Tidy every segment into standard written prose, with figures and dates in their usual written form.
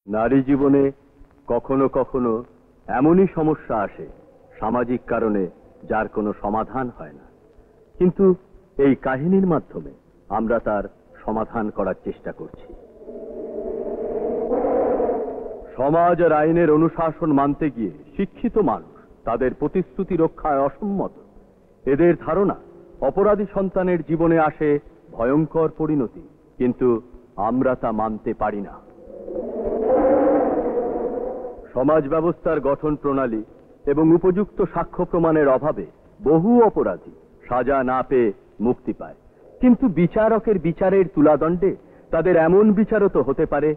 নারী জীবনে কখনো কখনো এমনই সমস্যা আসে সামাজিক কারণে যার কোনো সমাধান হয় না, কিন্তু এই কাহিনীর মাধ্যমে আমরা তার সমাধান করার চেষ্টা করছি। সমাজ আর আইনের অনুশাসন মানতে গিয়ে শিক্ষিত মানুষ তাদের প্রতিশ্রুতি রক্ষায় অসম্মত। এদের ধারণা অপরাধী সন্তানের জীবনে আসে ভয়ঙ্কর পরিণতি, কিন্তু আমরা তা মানতে পারি না। সমাজ ব্যবস্থার গঠন প্রণালী এবং উপযুক্ত সাক্ষ্য প্রমাণের অভাবে বহু অপরাধী সাজা না পেয়ে মুক্তি পায়, কিন্তু বিচারকের বিচারের তুলাদণ্ডে তাদের এমন বিচারও তো হতে পারে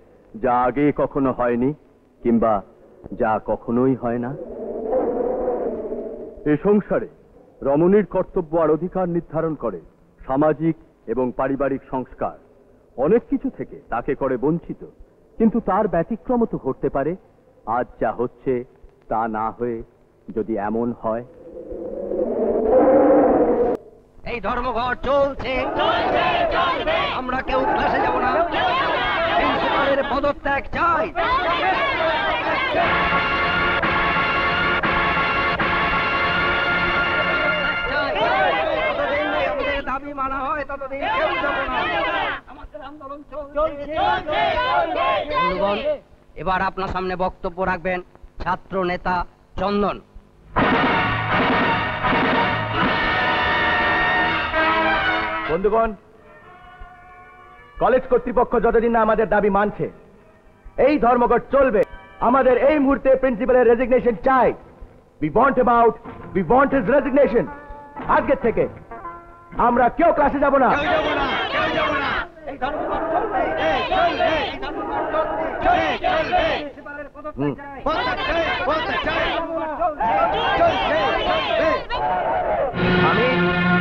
যা আগে কখনো হয়নি কিংবা যা কখনোই হয় না। এ সংসারে রমণীর কর্তব্য আর অধিকার নির্ধারণ করে সামাজিক এবং পারিবারিক সংস্কার। অনেক কিছু থেকে তাকে করে বঞ্চিত, কিন্তু তার ব্যতিক্রম তো ঘটতে পারে। আজ যা হচ্ছে তা না হয়ে যদি এমন হয়। এই ধর্মঘট চলছে, আমরা কেউ ক্লাসে যাব না, প্রিন্সিপালের পদত্যাগ চাই। আমাদের দাবি মানা হয় ততদিন কেউ যাব না। আমাদের আন্দোলন চলছে। বন্ধুগণ, এবার আপনার সামনে বক্তব্য রাখবেন ছাত্র নেতা চন্দন। বন্ধুগণ, কলেজ কর্তৃপক্ষ যতদিন না আমাদের দাবি মানছে এই ধর্মঘট চলবে। আমাদের এই মুহূর্তে প্রিন্সিপালের রেজিগনেশন চাই। We want his resignation. আজকের থেকে আমরা কেউ ক্লাসে যাব না।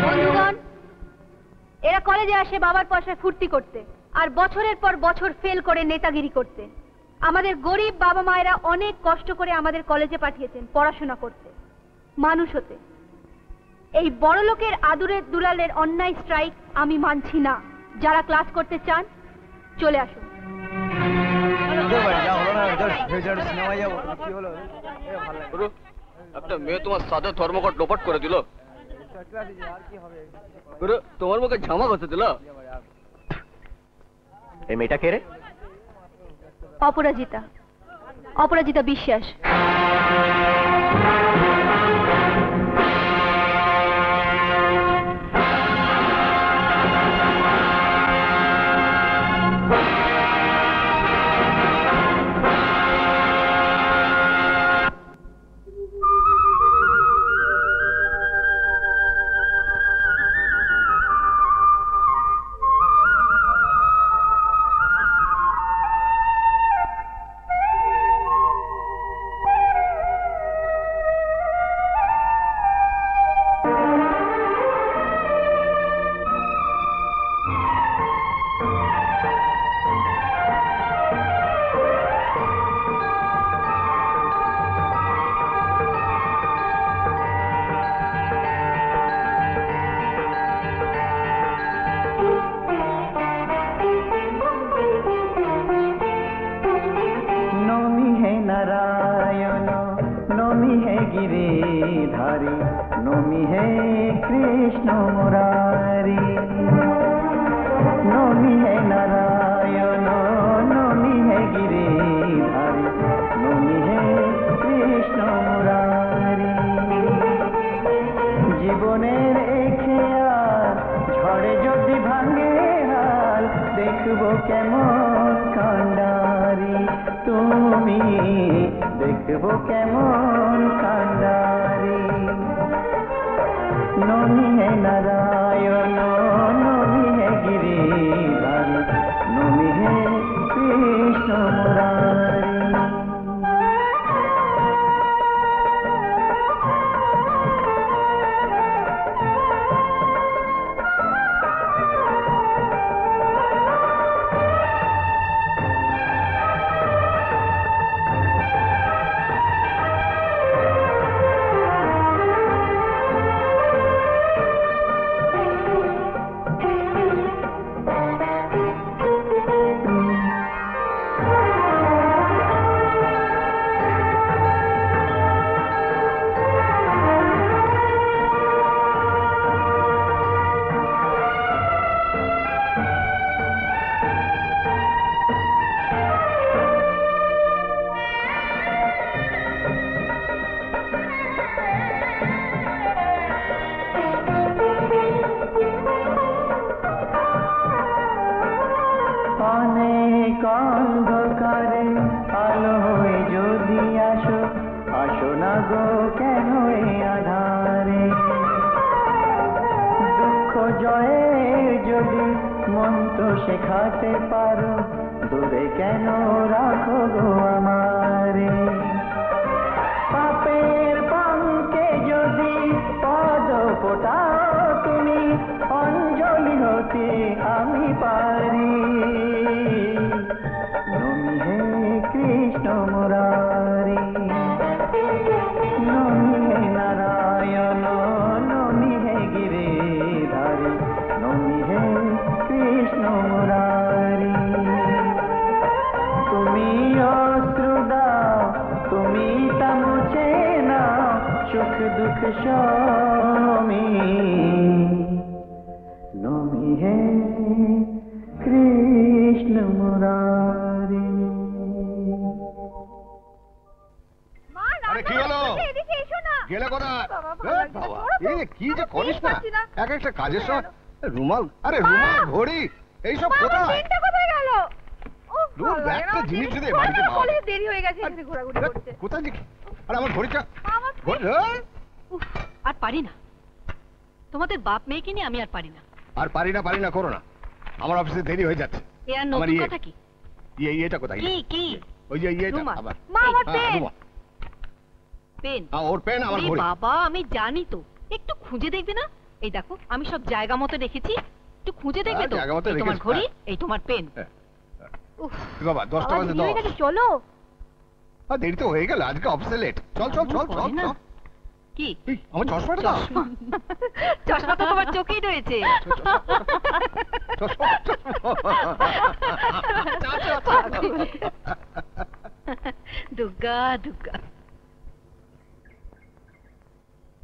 বন্ধুগণ, এরা কলেজে আসে বাবার পয়সায় ফুর্তি করতে আর বছরের পর বছর ফেল করে নেতাগিরি করতে। আমাদের গরিব বাবা মায়েরা অনেক কষ্ট করে আমাদের কলেজে পাঠিয়েছেন পড়াশোনা করতে, মানুষ হতে। এই বড় লোকের আদুরের দুলালের অন্যায় স্ট্রাইক আমি মানছি না। যারা ক্লাস করতে চান চলে আসুন। একটা মেয়ে তোমার সাথে ধর্মঘট লোপাট করে দিল, তোমার মুখে ঝামা ঘষে দিল। এই মেয়েটা কে রে? অপরাজিতা, অপরাজিতা বিশ্বাস। মন তো শেখাতে পারো, দূরে কেন রাখো গো আমারে? পাপের পঙ্কে যদি পদ ফোটাও তুমি, অঞ্জলি হতে আমি পারি। নমি হে কৃষ্ণ মুরারি, নমি হে নারায়ণ, নমি হে গিরিধারী, নমি হে কৃষ্ণ মুরারি। তুমি অশ্রু দাও, তুমি তা মুছে নাও, সুখ দুঃখ স্বামী। নমি হে কৃষ্ণ মুরারি। মা, আরে কি হলো? এদিকে এসো না। গেলে কোথায়? বাবা, এ ভালো বাবা, লাগছে না। এ কি যে করিস না, পারছি না। এক একটা কাজের সময় রুমাল, আরে রুমাল, ঘড়ি, এইসব মা, আমার কোথায়? পেনটা কোথায় গেল? উফ, দূর, ভালো লাগে একটা না, জিনিস জিনিস যদি ঘরে বাড়িতে না পাওয়া বলে যায়। দেরি হয়ে গেছে এখানে ঘোরাঘুরি করতে। কোথায় দেখি? আরে আমার ঘড়িটা, মা, আমার ঘড়ি, উফ, আর পারি না। তোমাদের বাপ মেয়েকে নিয়ে আমি আর পারি না। আর পারি না করো না, আমার অফিসে দেরি হয়ে যাচ্ছে। এ আর আমার নতুন কথা কি? এটা কোথায়? কি কি? ওই যে ইয়েটা রুমাল। আবার। মা, আমার হ্যাঁ, পেন। রুমাল। পেন? হ্যাঁ, ওর পেন, আমার ওরে ঘড়ি। বাবা, আমি জানি তো। একটু খুঁজে দেখবে না? এই দেখো, আমি সব জায়গা মতো রেখেছি, একটু খুঁজে দেখবে হ্যাঁ, তো? জায়গা মতো এই তোমার রেখেছি, ঘড়ি, হ্যাঁ। এই তোমার পেন। হ্যাঁ। উফ, বাবা 10টা বাবা, বাজে দেরি হয়ে 10। গেছে, চলো। দেরি তো হয়ে গেল, আজকে অফিসে লেট। চল চল চল চল পরে না। চল। কি এই, আমার চশমাটা দাও। চশমা? চশমা তো তোমার চোখেই রয়েছে। দুর্গা দুর্গা।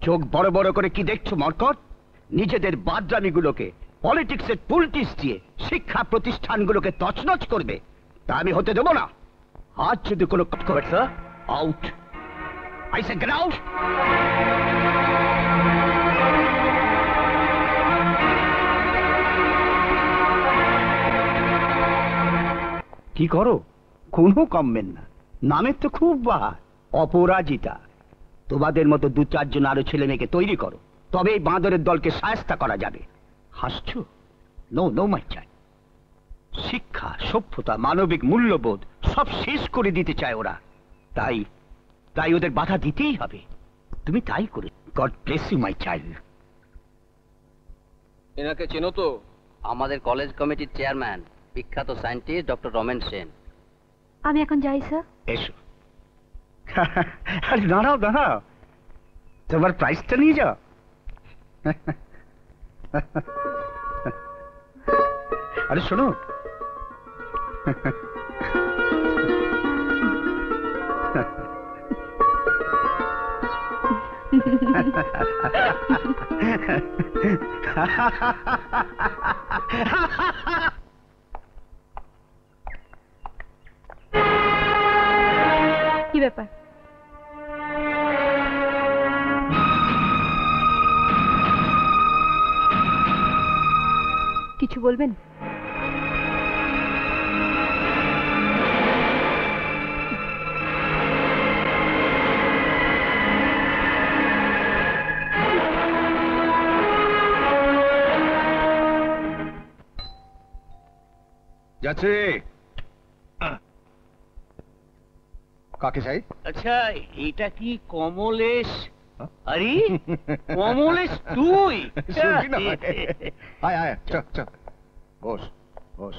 চোখ বড় বড় করে কি দেখছো মরকট? নিজেদের বাদরামিগুলোকে পলিটিক্সের পুলটিস দিয়ে শিক্ষা প্রতিষ্ঠানগুলোকে তছনছ করবে, তা আমি হতে দেবো না। আজ যদি কোনো out, I say get out. কি করো? কোনো কমবেন না, নামের তো খুব বাহার, অপরাজিতা। তোমাদের মতো 2-4 জন আরো ছেলে মেয়েকে তৈরি করো, তবে এই বাঁদরের দলকে শায়েস্তা করা যাবে। হাসছো? নো নো মাই চাই। শিক্ষা, সভ্যতা, মানবিক মূল্যবোধ সব শেষ করে দিতে চায় ওরা। তাই তাই ওদের বাধা দিতেই হবে। তুমি তাই করে। God bless you my child. এনাকে চেনো তো? আমাদের কলেজ কমিটির চেয়ারম্যান, বিখ্যাত সায়েন্টিস্ট ডক্টর রমেন সেন। আমি এখন যাই স্যার। এসো। আরে দাঁড়াও দাঁড়াও, তোমার প্রাইসটা নিয়ে যাও। আরে শোনো, কি ব্যাপার? কিছু বলবেন? যাচ্ছে। কাকে চাই? আচ্ছা, এটা কি কমলেশ? হ্যাঁ? আরে কমলেশ তুই? শুনবি না? আয় আয়, চল চল, বস বস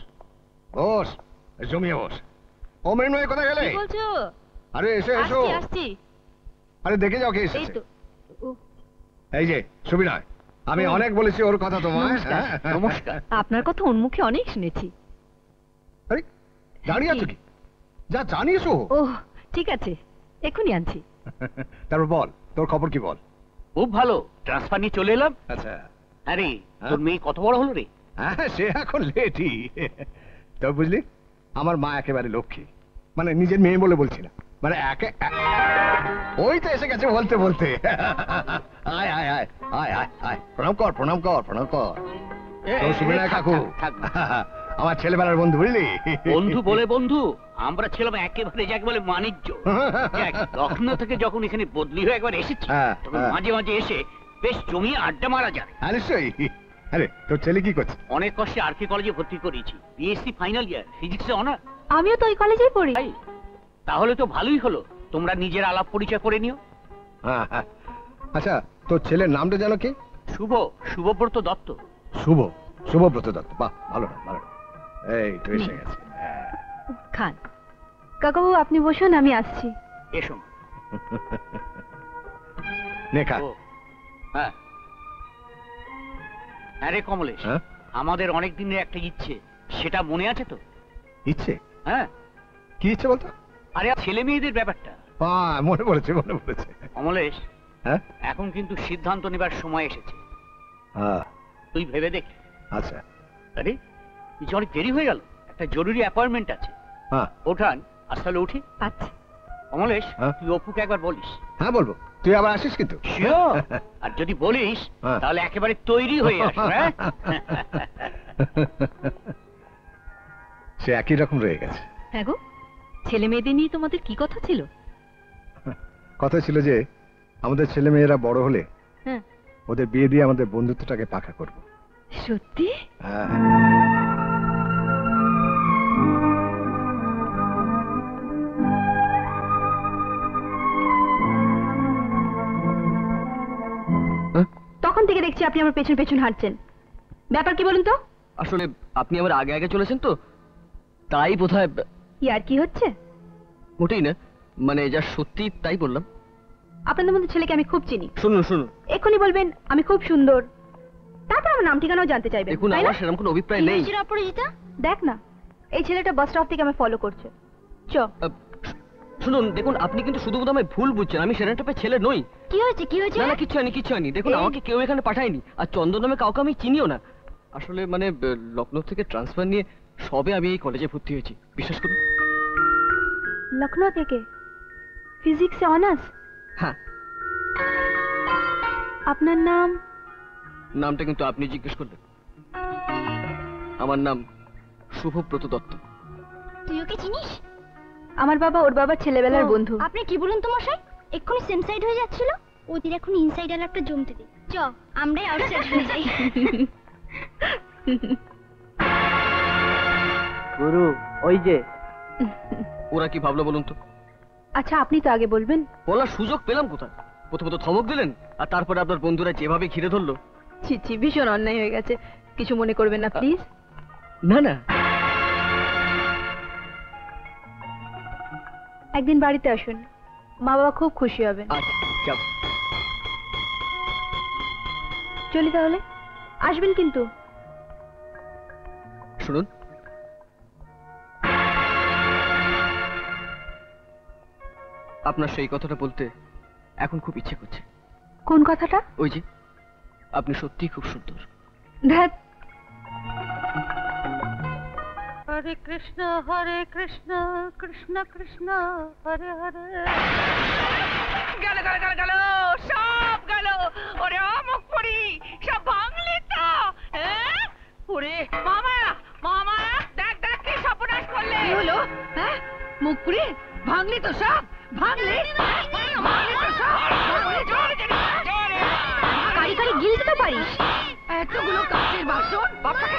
বস, জমিয়ে বস। ও মৃন্ময়, কোথায় গেলে? কি বলছো? আরে এসো এসো। আসছি আসছি। আরে দেখে যাও কে এই এসেছে। তো। ও, এই যে সুবিনয়, আমি অনেক বলেছি ওর কথা তোমায়। নমস্কার। হ্যাঁ? নমস্কার। আপনার কথা উন্মুখে অনেক শুনেছি। আরে দাঁড়িয়ে আছো কি? যা জানিস ও। ও ঠিক আছে, এক্ষুনি আনছি। তারপর বল, তোর খবর কি বল? খুব ভালো, ট্রান্সফার নিয়ে চলে এলাম। আচ্ছা, আরে হ্যাঁ? তোর মেয়ে কত বড় হলো রে? হ্যাঁ সে এখন লেটই। তো বুঝলি, আমার মা একেবারে লক্ষ্মী, মানে নিজের মেয়ে বলে বলছি না, মানে ওই তো এসে গেছে বলতে বলতে। আয় আয় আয় আয় আয় আয়, প্রণাম কর প্রণাম কর প্রণাম কর। তো সুবিনয় কাকু, আমার ছেলেবেলার বন্ধু, বুঝলি? বন্ধু বলে বন্ধু, আমরা ছিলাম একেবারে যাকে বলে বাণিজ্য। দেখ, লখনৌ থেকে যখন এখানে বদলি হয়ে একবার এসেছি, হ্যাঁ, তখন হ্যাঁ। মাঝে মাঝে এসে বেশ জমিয়ে আড্ডা মারা যায়। হ্যাঁ নিশ্চয়ই। আরে তোর ছেলে কি করছে? অনেক কষ্টে আরকে কলেজে ভর্তি করিয়েছি, বিএসসি ফাইনাল ইয়ার, ফিজিক্সে অনার। আমিও তো ওই কলেজেই পড়ি। তাহলে তো ভালোই হলো, তোমরা নিজের আলাপ পরিচয় করে নিও। হ্যাঁ হ্যাঁ। আচ্ছা তোর ছেলের নামটা জানো কি? শুভব্রত দত্ত। শুভব্রত দত্ত, বাহ, ভালো নাম, ভালো নাম। এই তো এসে গেছে। খান। কাকাবু আপনি বসুন, আমি আসছি। এসো। নে খা। হ্যাঁ আরে কমলেশ, হ্যাঁ? আমাদের অনেক দিনের একটা ইচ্ছে, সেটা মনে আছে তো? ইচ্ছে? হ্যাঁ। কি ইচ্ছে বলতো? আরে ছেলে মেয়েদের ব্যাপারটা। হ্যাঁ মনে পড়েছে, মনে পড়েছে। কমলেশ, হ্যাঁ এখন কিন্তু সিদ্ধান্ত নেবার সময় এসেছে। হ্যাঁ তুই ভেবে দেখ। আচ্ছা। আরে কিছু অনেক দেরি হয়ে গেল, একটা জরুরি অ্যাপয়েন্টমেন্ট আছে। হ্যাঁ ওঠান, আজ তাহলে উঠি। আচ্ছা কমলেশ, হ্যাঁ? তুই অপুকে একবার বলিস। হ্যাঁ বলবো, তুই আবার আসিস কিন্তু। Sure! আর যদি বলিস হ্যাঁ। তাহলে একেবারে তৈরি হয়ে আস। হ্যাঁ? সে একই রকম রয়ে গেছে। হ্যাঁ গো, ছেলে মেয়েদের নিয়ে তোমাদের কি কথা ছিল? কথা ছিল যে আমাদের ছেলে মেয়েরা বড় হলে হ্যাঁ। ওদের বিয়ে দিয়ে আমাদের বন্ধুত্বটাকে পাকা করব। সত্যি? হ্যাঁ। তখন থেকে দেখছি আপনি আমার পেছন পেছন হাঁটছেন, ব্যাপার কি বলুন তো? আসলে আপনি আমার আগে আগে চলেছেন তো, তাই বোধহয়। ইয়ার কি হচ্ছে? মোটেই না, মানে যা সত্যি তাই বললাম। আপনাদের মধ্যে ছেলেকে আমি খুব চিনি। শুনুন শুনুন, এক্ষুনি বলবেন আমি খুব সুন্দর, তারপর আমার নাম ঠিকানাও জানতে চাইবেন, দেখুন তাই না? আমার সেরকম কোনো অভিপ্রায় নেই। অপরাজিতা, দেখ না এই ছেলেটা বাস স্টপ থেকে আমায় ফলো করছে। চ। শুনুন দেখুন, আপনি কিন্তু শুধু বোধ আমায় ভুল বুঝছেন, আমি সেরকম টাইপের ছেলে নই। কি হয়েছে কি হয়েছে? না না, কিচ্ছু হয়নি, কিচ্ছু হয়নি। দেখুন আমাকে কেউ এখানে পাঠায়নি, আর চন্দন নামে কাউকে আমি চিনিও না। আসলে মানে লখনৌ থেকে ট্রান্সফার নিয়ে সবে আমি এই কলেজে ভর্তি হয়েছি, বিশ্বাস করুন। লখনৌ থেকে? ফিজিক্সে অনার্স? হ্যাঁ। আপনার নাম? নামটা কিন্তু আপনি জিজ্ঞেস করলেন। আমার নাম শুভব্রত দত্ত। তুই ওকে চিনিস? আমার বাবা ওর বাবার ছেলেবেলার বন্ধু। আপনি কি বলুন তো মশাই, এক্ষুনি সেম সাইড হয়ে যাচ্ছিল, ওদের এখন ইনসাইড আর একটা জমতে দে। চ আমরাই আউটসাইড হয়ে যাই। গুরু ওই যে। ওরা কি ভাবলো বলুন তো? আচ্ছা আপনি তো আগে বলবেন। বলার সুযোগ পেলাম কোথায়? প্রথমত ধমক দিলেন, আর তারপরে আপনার বন্ধুরা যেভাবে ঘিরে ধরলো। ছি ছি, ভীষণ অন্যায় হয়ে গেছে, কিছু মনে করবেন না প্লিজ। না না, একদিন বাড়িতে আসুন, মা বাবা খুব খুশি হবেন। আচ্ছা যাব। চলি তাহলে, আসবেন কিন্তু। শুনুন, আপনার সেই কথাটা বলতে এখন খুব ইচ্ছে করছে। কোন কথাটা? ওই যে, আপনি সত্যিই খুব সুন্দর। ধ্যাৎ। হরে কৃষ্ণ কৃষ্ণ কৃষ্ণ হরে হরে। গেল গেল গেল গেল, সব গেল। ওরে অমুক পড়ি, সব ভাঙলি তো? হ্যাঁ? ওরে মামা মামা, দেখ দেখ কি সর্বনাশ করলে। কি হলো? হ্যাঁ মুখ পুড়ি ভাঙলি তো সব? ভাঙলি তো সব? কারি কারি গিলতে তো পারিস। এতগুলো কাচের বাসন বাপ্পাকে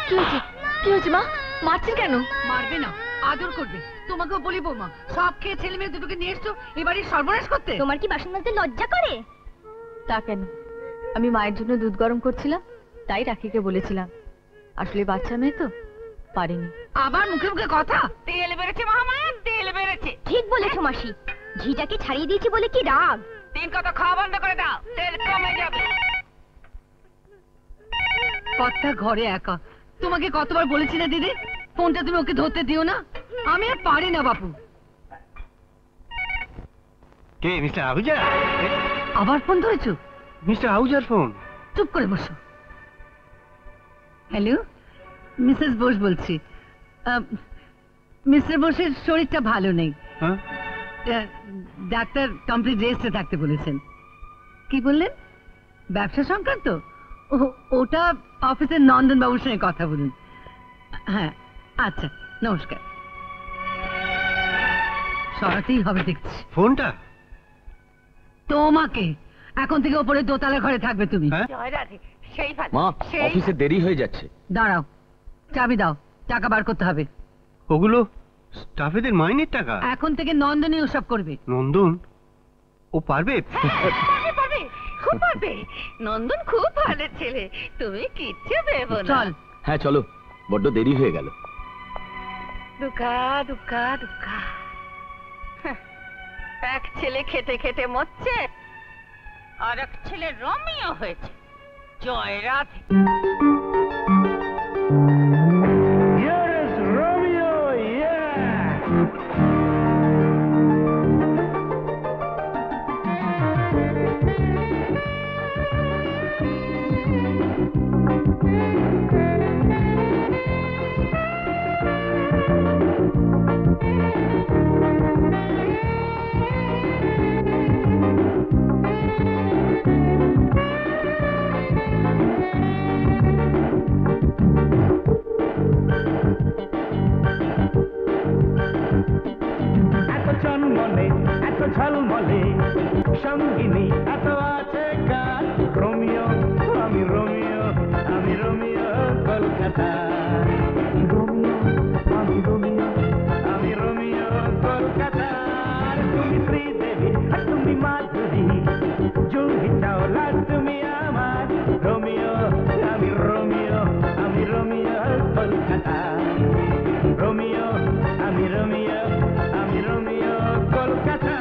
কি হয়েছে কি হয়েছে মা, মারছেন কেন? মারবে না, আদর করবে। তোমাকেও বলি বৌমা, সব খেয়ে ছেলে মেয়ে দুটোকে নিয়ে এসছো এবারে সর্বনাশ করতে। তোমার কি বাসন মাজতে লজ্জা করে? তা কেন, আমি মায়ের জন্য দুধ গরম করছিলাম, তাই রাখিকে বলেছিলাম। আসলে বাচ্চা মেয়ে তো, পারিনি। আবার মুখে মুখে কথা। তেল বেড়েছে মহামায়া, তেল বেড়েছে। ঠিক বলেছো মাসি, ঘিটাকে ছাড়িয়ে দিয়েছি বলে কি রাগ। তিন কথা খাওয়া বন্ধ করে দাও, তেল কমে যাবে। কর্তা ঘরে একা, তোমাকে কতবার বলেছি না দিদি, ফোনটা তুমি ওকে ধরতে দিও না। আমি আর পারি না বাপু। কে মিস্টার আহুজা? আবার ফোন ধরেছো? মিস্টার আহুজার ফোন। চুপ করে বসো। হ্যালো, মিসেস বোস বলছি। মিস্টার বোসের শরীরটা ভালো নেই, হ্যাঁ? ডাক্তার কমপ্লিট রেস্টে থাকতে বলেছেন। কি বললেন? ব্যবসা সংক্রান্ত? ওটা অফিসের নন্দন বাবুর সঙ্গে কথা বলুন। হ্যাঁ আচ্ছা, নমস্কার। সরাতেই হবে দেখছি ফোনটা তোমাকে। এখন থেকে ওপরে দোতলা ঘরে থাকবে তুমি। হ্যাঁ? জয় রাধে, সেই ভালো মা সেই অফিসে দেরি হয়ে যাচ্ছে। দাঁড়াও, চাবি দাও, টাকা বার করতে হবে। ওগুলো স্টাফেদের মাইনের টাকা। এখন থেকে নন্দনী ওসব করবে। নন্দন ও পারবে? পারবে, পারবে, খুব পারবে। নন্দন খুব ভালো ছেলে, তুমি কিচ্ছু ভেবো না। চল। হ্যাঁ চলো, বড্ড দেরি হয়ে গেল। দুকা দুকা দুকা, এক ছেলে খেতে খেতে মরছে, আর এক ছেলে রমিও হয়েছে। জয় রাধে। ঝলমলে সঙ্গিনী এত আছে কার, রোমিও আমি রোমিও, আমি রোমিও কলকাতা, রোমিও আমি রোমিও, আমি রোমিও কলকাতা। তুমি শ্রীদেবী আর তুমি মাধুরী, জুহি চাওলা তুমি আমার, রোমিও আমি রোমিও, আমি রোমিও কলকাতা, রোমিও আমি রোমিও, আমি রোমিও কলকাতা।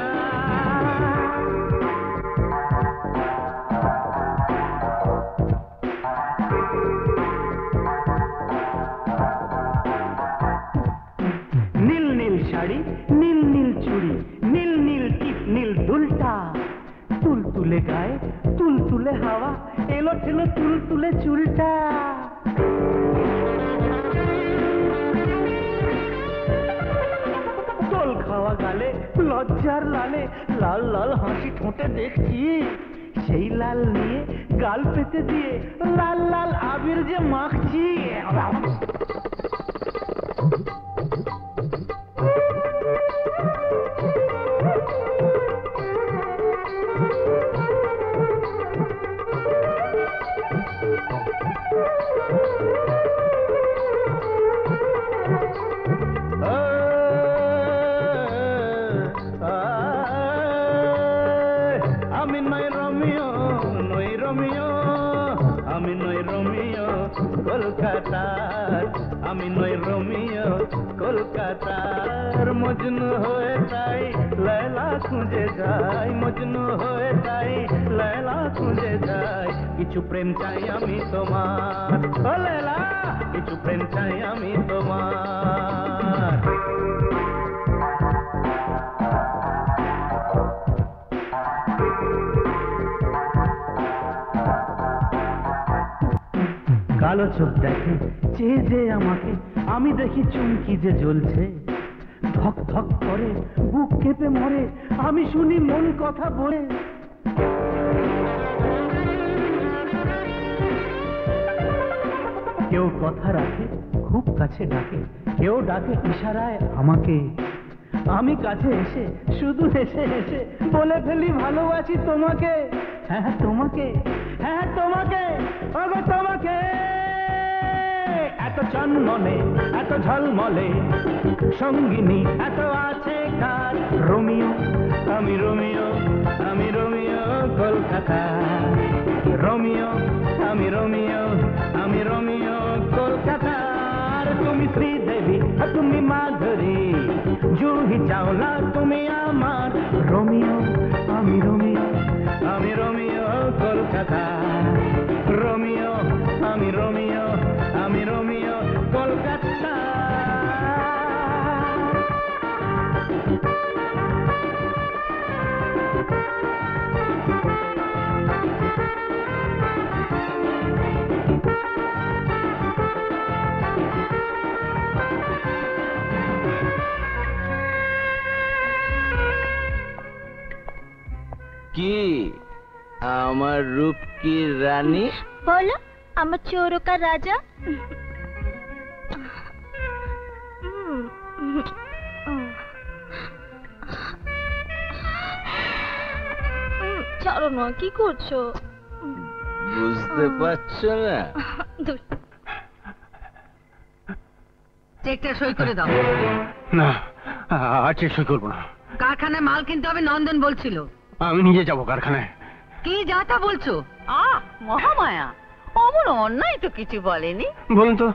নীল নীল শাড়ি, নীল নীল চুড়ি, নীল নীল টিপ, নীল দুলটা, তুল তুলে গায়ে, তুল তুলে হাওয়া, এলো ছিল তুল তুলে চুলটা। তোল খাওয়া গালে, লজ্জার লালে, লাল লাল হাসি ঠোঁটে দেখছি, সেই লাল নিয়ে গাল পেতে দিয়ে লাল লাল আবির যে মাখছি। আমি নই রোমিও, নই রোমিও, আমি নই রোমিও কলকাতার, আমি নই রোমিও কলকাতার। মজনু হয়ে তাই লায়লা খুঁজে যাই, মজনু হয়ে তাই লায়লা খুঁজে যাই। কিছু প্রেম চাই আমি তোমার, ও লায়লা, কিছু প্রেম চাই আমি তোমার। কালো চোখ দেখে চেয়ে যে আমাকে, আমি দেখি চুমকি যে জ্বলছে, ধক ধক করে বুক কেঁপে মরে, আমি শুনি মন কথা বলে। কেউ কথা রাখে খুব কাছে ডাকে, কেউ ডাকে ইশারায় আমাকে, আমি কাছে এসে শুধু হেসে হেসে বলে ফেলি ভালোবাসি তোমাকে। হ্যাঁ তোমাকে, হ্যাঁ তোমাকে, ওগো তোমাকে। এত চন্মনে এত ঝলমলে সঙ্গিনী এত আছে কার, রোমিও আমি রোমিও, আমি রোমিও কলকাতা, রোমিও আমি রোমিও, আমি রোমিও কলকাতা। তুমি শ্রীদেবী তুমি মাধুরী, জুহি চাওলা তুমি আমার, রোমিও আমি রোমিও, আমি রোমিও কলকাতা, রোমিও আমি রোমিও, আমি রোমিও কলকাতা। কি আমার রূপ কি রানী? বলো আমার চোরকা রাজা। ছাড়ো না, কি করছো? বুঝতে পারছো না? চেকটা সই করে দাও। না, আর চেক সই করবো না। কারখানায় মাল কিনতে হবে নন্দন বলছিল। আমি নিজে যাবো কারখানায়। কি যা তা বলছো? মহামায়া, অমন অন্যায় তো কিছু বলেনি। বলুন তো।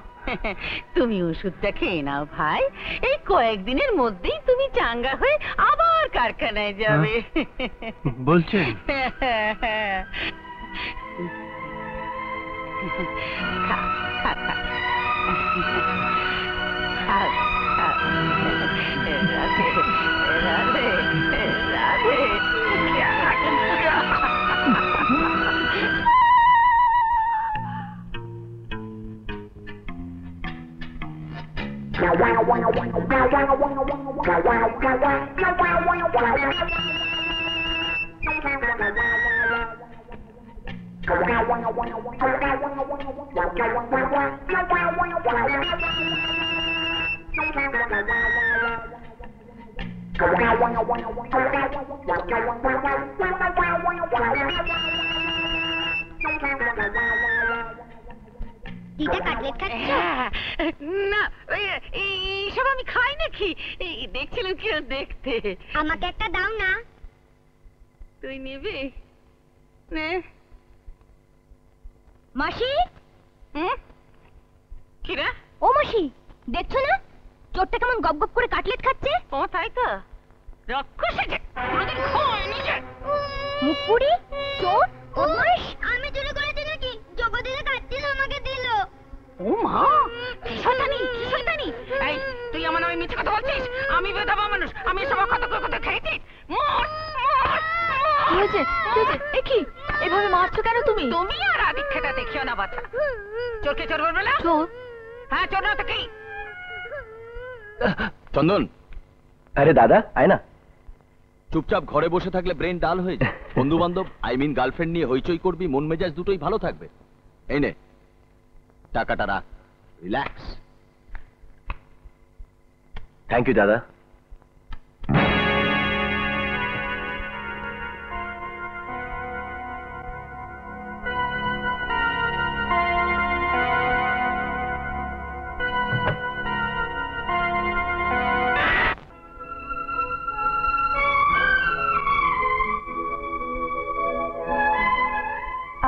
তুমি ওষুধটা খেয়ে নাও ভাই, এই কয়েকদিনের মধ্যেই তুমি চাঙ্গা হয়ে আবার কারখানায় যাবে। বলছেন? খা, খা, খা। খাও, খাও। রাধে, রাধে, রাধে। না, এইসব আমি খাই নাকি? দেখছিলাম কি দেখতে। আমাকে একটা দাও না। তুই নিবি? নে। মাসি, কিরা? ও মাসি, দেখছো না চোরটা কেমন গপ গপ করে কাটলেট খাচ্ছে? ও তাই তো, রক্ষস আছে, কোনোদিন খায়নি যে। মুখপুরি চোর বদমাশ। আমি চুরি করেছি নাকি? জগদিনে কাটছিল আমাকে দিল। ও মা, কি শয়তানি, কি শয়তানি! এই, তুই আমার নামে মিথ্যে কথা বলছিস? আমি বেধবা মানুষ, আমি এসব কথা খেয়েছি। মর, মর, কি হয়েছে? এ কি, এভাবে মারছো কেন তুমি? তুমি আর আদিক্ষেতা দেখিও না বাছা। চোরকে চোর বলবে না? চোর? হ্যাঁ, চোর না তো কি? চন্দন, আরে দাদা আয় না। চুপচাপ ঘরে বসে থাকলে ব্রেন ডাল হয়ে যায়। বন্ধু বান্ধব, গার্লফ্রেন্ড নিয়ে হইচই করবি, মন মেজাজ দুটোই ভালো থাকবে। এই নে টাকাটা রাখ, রিল্যাক্স। থ্যাংক ইউ দাদা।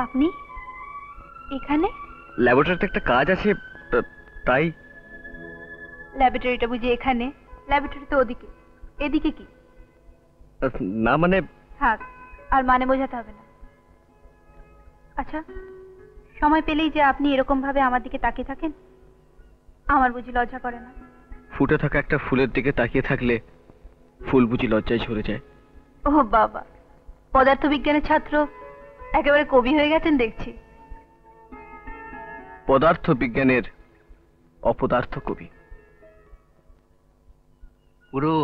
আপনি এখানে? ল্যাবরেটরিতে একটা কাজ আছে, তাই। ল্যাবরেটরিটা বুঝি এখানে? ল্যাবরেটরি তো ওদিকে, এদিকে কি? না মানে থাক, আর মানে বোঝাতে হবে না। আচ্ছা, সময় পেলেই যে আপনি এরকম ভাবে আমার দিকে তাকিয়ে থাকেন, আমার বুঝি লজ্জা করে না? ফুটে থাকা একটা ফুলের দিকে তাকিয়ে থাকলে ফুল বুঝি লজ্জায় ঝরে যায়? ও বাবা, পদার্থবিজ্ঞানের ছাত্র একেবারে কবি হয়ে গেছেন দেখছি। পদার্থ বিজ্ঞানের অপদার্থ কবি। পুরো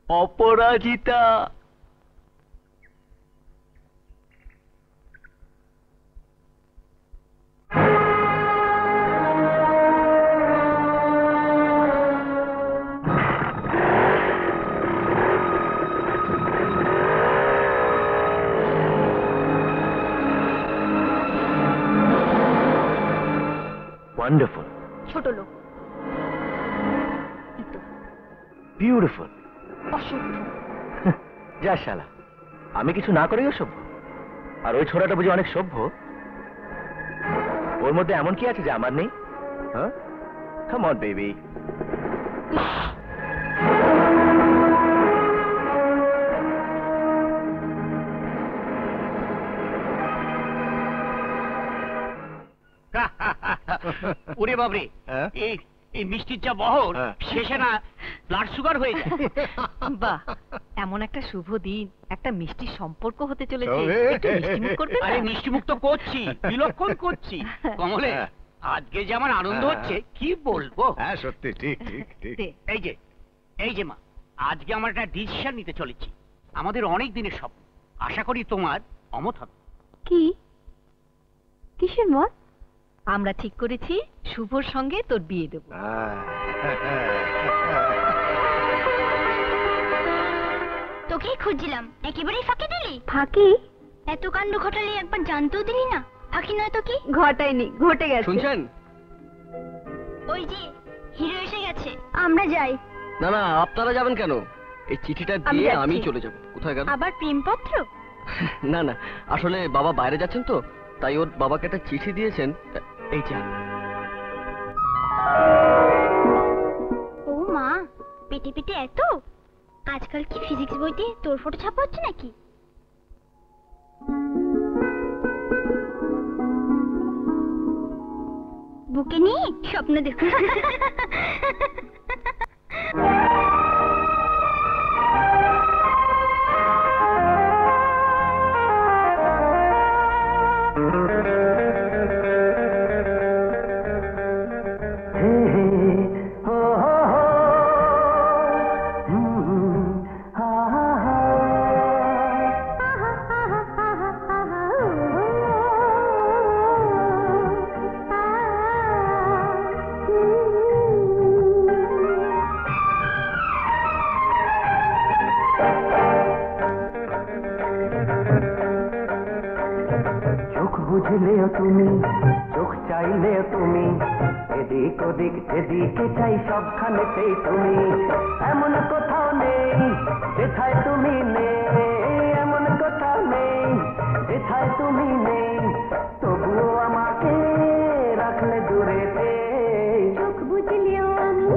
অপরাজিতা। ওয়ান্ডারফুল। ছোট লোক। বিউটিফুল। অসভ্য। যা শালা, আমি কিছু না করেই সভ্য, আর ওই ছোড়াটা বুঝি অনেক সভ্য। ওর মধ্যে এমন কি আছে যে আমার নেই? হ্যাঁ, কাম অন বেবি। ওরে বাবরে, এই মিষ্টির যা বহর, শেষে না ব্লাড সুগার হয়ে যায়। বাহ, এমন একটা শুভ দিন, একটা মিষ্টি সম্পর্ক হতে চলেছে। একটু মিষ্টিমুখ করবে না? আরে মিষ্টিমুখ তো করছি, বিলক্ষণ করছি। কমলে, আজকে যে আমার আনন্দ হচ্ছে কি বলবো। হ্যাঁ সত্যি, ঠিক ঠিক ঠিক। এই যে মা, আজকে আমার একটা ডিসিশন নিতে চলেছি। আমাদের অনেক দিনের স্বপ্ন, আশা করি তোমার অমত হবে। কি? কিসের মত? আমরা ঠিক করেছি শুভর সঙ্গে তোর বিয়ে দেব। তোকেই খুঁজছিলাম, একেবারেই ফাঁকি দিলি। ফাঁকি? এত কাণ্ড ঘটালে একবার জানতেও দিলি না? ফাঁকি নয় তো কি? ঘটায়নি, ঘটে গেছে। শুনছেন? ওই যে হিরো এসে গেছে, আমরা যাই। না না, আপনারা যাবেন কেন? এই চিঠিটা দিয়ে আমি চলে যাব। কোথায় গেল? আবার প্রেমপত্র? না না, আসলে বাবা বাইরে যাচ্ছেন তো, তাই ওর বাবাকে একটা চিঠি দিয়েছেন। এই যা। ও মা, পেটে পেটে এত? আজকাল কি ফিজিক্স বইতে তোর ফটো ছাপা হচ্ছে নাকি? বুকে নিয়ে স্বপ্ন দেখো। বুঝলেও তুমি, চোখ চাইলেও তুমি, এদিক ওদিক যেদিকে চাই সবখানেতেই তুমি। এমন কোথাও নেই যেথায় তুমি নেই, এমন কোথাও নেই যেথায় তুমি নেই, তবুও আমাকে রাখলে দূরেতে। চোখ বুঝলেও আমি,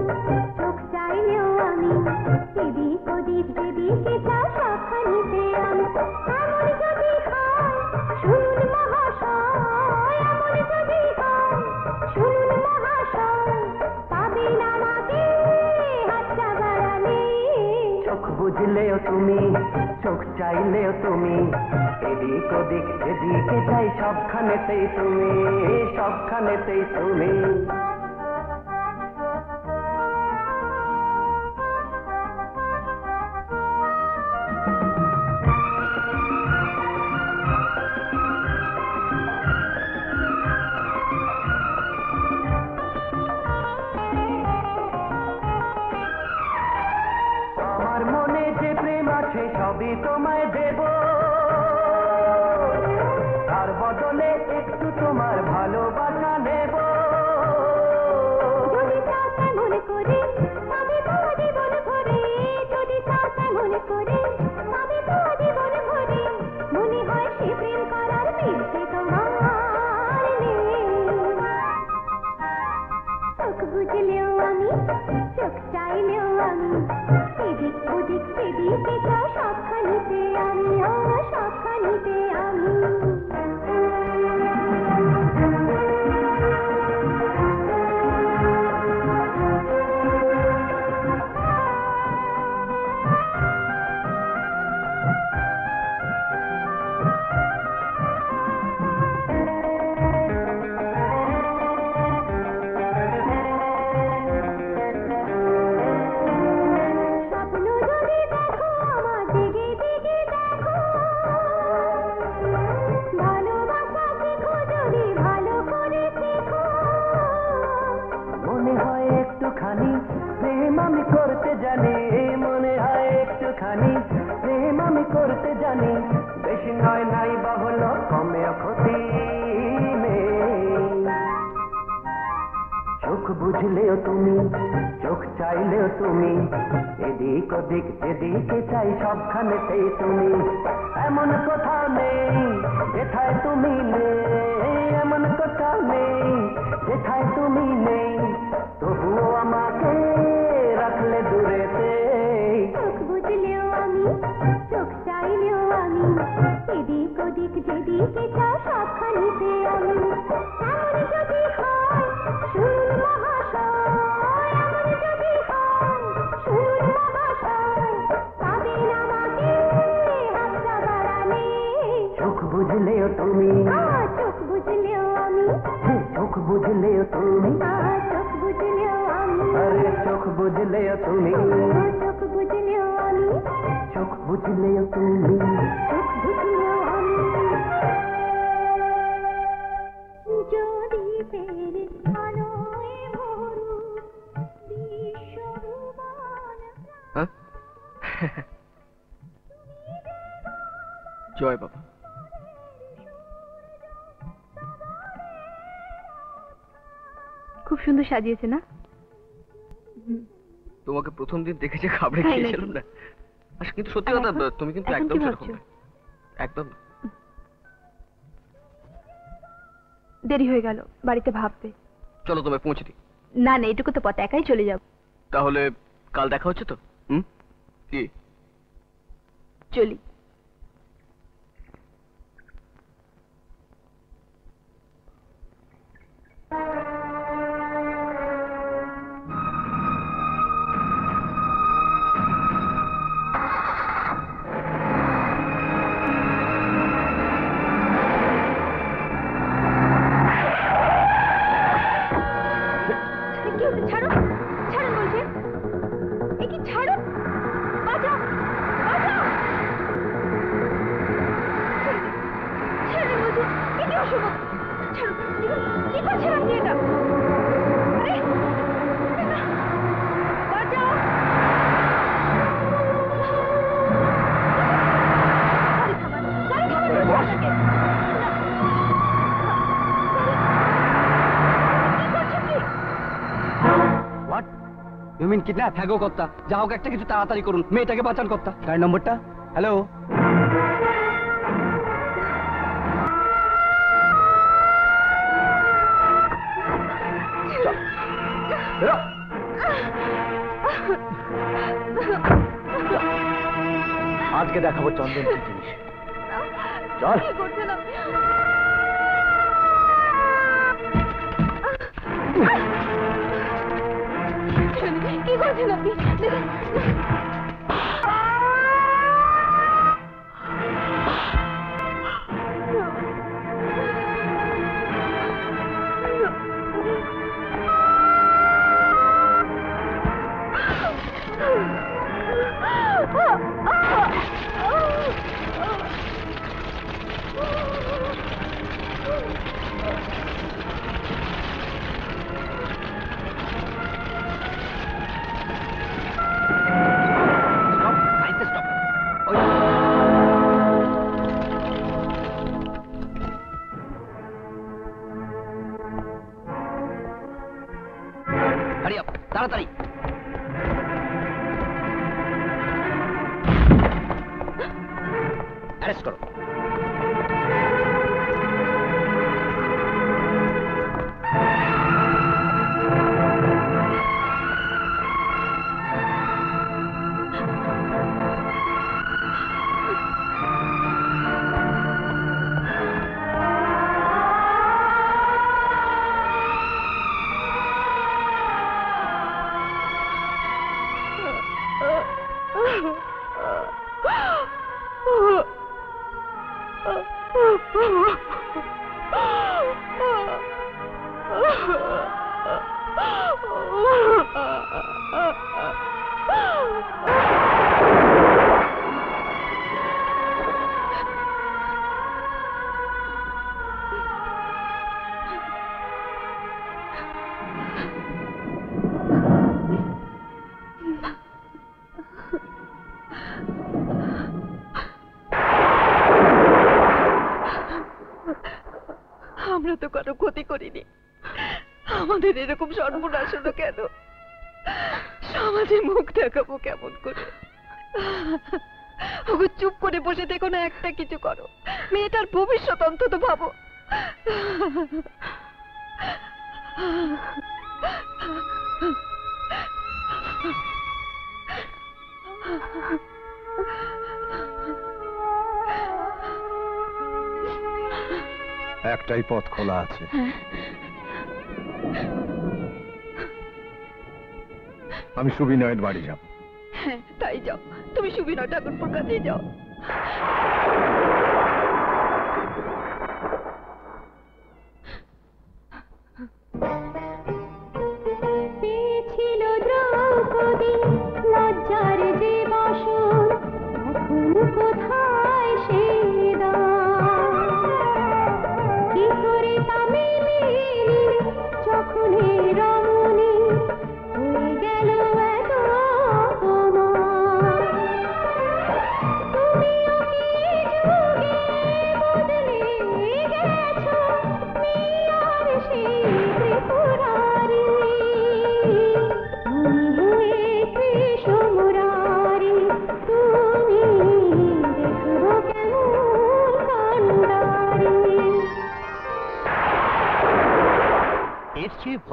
চোখ চাইলেও আমি, এদিক ওদিক যেদিকে চাই সবখানেতে আমি। এমন যদি হয় শুনুন মহাশয়, এমন যদি হয় শুনুন মহাশয়, পাবেন আমাকে হাতটা বাড়ালে। চোখ বুঝলেও তুমি, চোখ চাইলেও তুমি, এদিক ওদিক যেদিকে চাই সবখানেতেই তুমি, সবখানেতেই তুমি। আমার মনে যে প্রেম আছে সবই তোমায় দেব, তার বদলে একটু তোমার ভালোবাসা নেব। যদি চাও তেমন করে তবে তো জীবন ভরে, যদি চাও তেমন করে তবে তো জীবন ভরে, মনে হয় সে প্রেম করার মিলছে তোমার নেই। চোখ বুঝলেও আমি, চোখ চাইলেও আমি, এদিক ওদিক সেদিকে চাও সবখানিতে আমি, ও সবখানিতে আমি। স্বপ্ন যদি দেখো আমার দিকে দিকে দেখো, ভালোবাসা শেখো যদি ভালো করে শেখো। মনে হয় একটুখানি প্রেম আমি করতে জানি, মনে হয় একটুখানি প্রেম আমি করতে জানি, বেশি নয় নাই বা হলো কমেও ক্ষতি নেই। চোখ বুঝলেও তুমি, চোখ চাইলেও তুমি, এদিক ওদিক যেদিকে চাই সবখানেতেই তুমি। এমন কোথাও নেই যেথায় তুমি নেই, এমন কোথাও নেই যেথায় তুমি নেই, তবুও আমাকে রাখলে দূরেতে। চোখ বুঝলেও আমি, চোখ চাইলেও আমি, এদিক ওদিক যেদিকে চাও সবখানিতে আমি। এমন যদি হয় শুনুন মহাশয়, এমন যদি হয় শুনুন মহাশয়, পাবেন আমাকে হাতটা বাড়ালে। চোখ বুঝলেও তুমি, চোখ বুঝলেও আমি, চোখ বুঝলেও তুমি, চোখ বুঝলেও আমি, আরে চোখ বুঝলেও তুমি, চোখ বুঝলেও আমি, চোখ বুঝলেও তুমি, চোখ বুঝলেও আমি। যদি পেরে আলোয় ভরু বিশ্বরূপান। জয় বাবা। খুব সুন্দর সাজিয়েছে না? তোমাকে প্রথম দিন দেখে যে খাবারে তাই খেয়েছিলাম নাকি? না, আসলে কিন্তু সত্যি কথা, তুমি কিন্তু এখন একদম কি সেরকম ভাবছো? না। একদম না। দেরি হয়ে গেল, বাড়িতে ভাববে। চলো তোমায় পৌঁছে দিই। না না, এটুকু তো পথ, একাই চলে যাব। তাহলে কাল দেখা হচ্ছে তো? কি? চলি। ছাড়ো, ছাড়ুন বলছে। এ কি, ছাড়ুন, বাঁচাও, বাঁচাও। ছেড়ে বলছে, এ কি অসম্ভব। ছাড়ুন, কি করছেন আপনি এটা? আরে, না, বাঁচাও। গাড়ি থামান, গাড়ি থামান বলছি আপনাকে। কি করছেন কি? What you mean kidnap? হ্যাঁ গো কর্তা, যা হোক একটা কিছু তাড়াতাড়ি করুন, মেয়েটাকে বাঁচান কর্তা। গাড়ির নম্বরটা? হ্যালো, আজকে দেখাবো চন্দন কি জিনিস। চল। কি করছেন আপনি? কি করছেন আপনি? Hurry up, তাড়াতাড়ি। অ্যারেস্ট করো। আমরা তো কারো ক্ষতি করিনি, আমাদের এরকম সর্বনাশ হলো কেন? সমাজে মুখ দেখাবো কেমন করে? ওগো চুপ করে বসে দেখো না, একটা কিছু করো, মেয়েটার ভবিষ্যৎ অন্তত ভাবো। একটাই পথ খোলা আছে। আমি সুবিনয়ের বাড়ি যাব। হ্যাঁ তাই যাও, তুমি সুবিনয় ঠাকুরপুর কাছেই যাও। পেয়েছিল দ্রৌপদী লজ্জার যে বাসন, এখন কোথায় সে দান? কি করে তা মিলিয়ে নিলে যখন এ রমণী হয়ে গেল এত অপমান? তুমি ওকে যুগে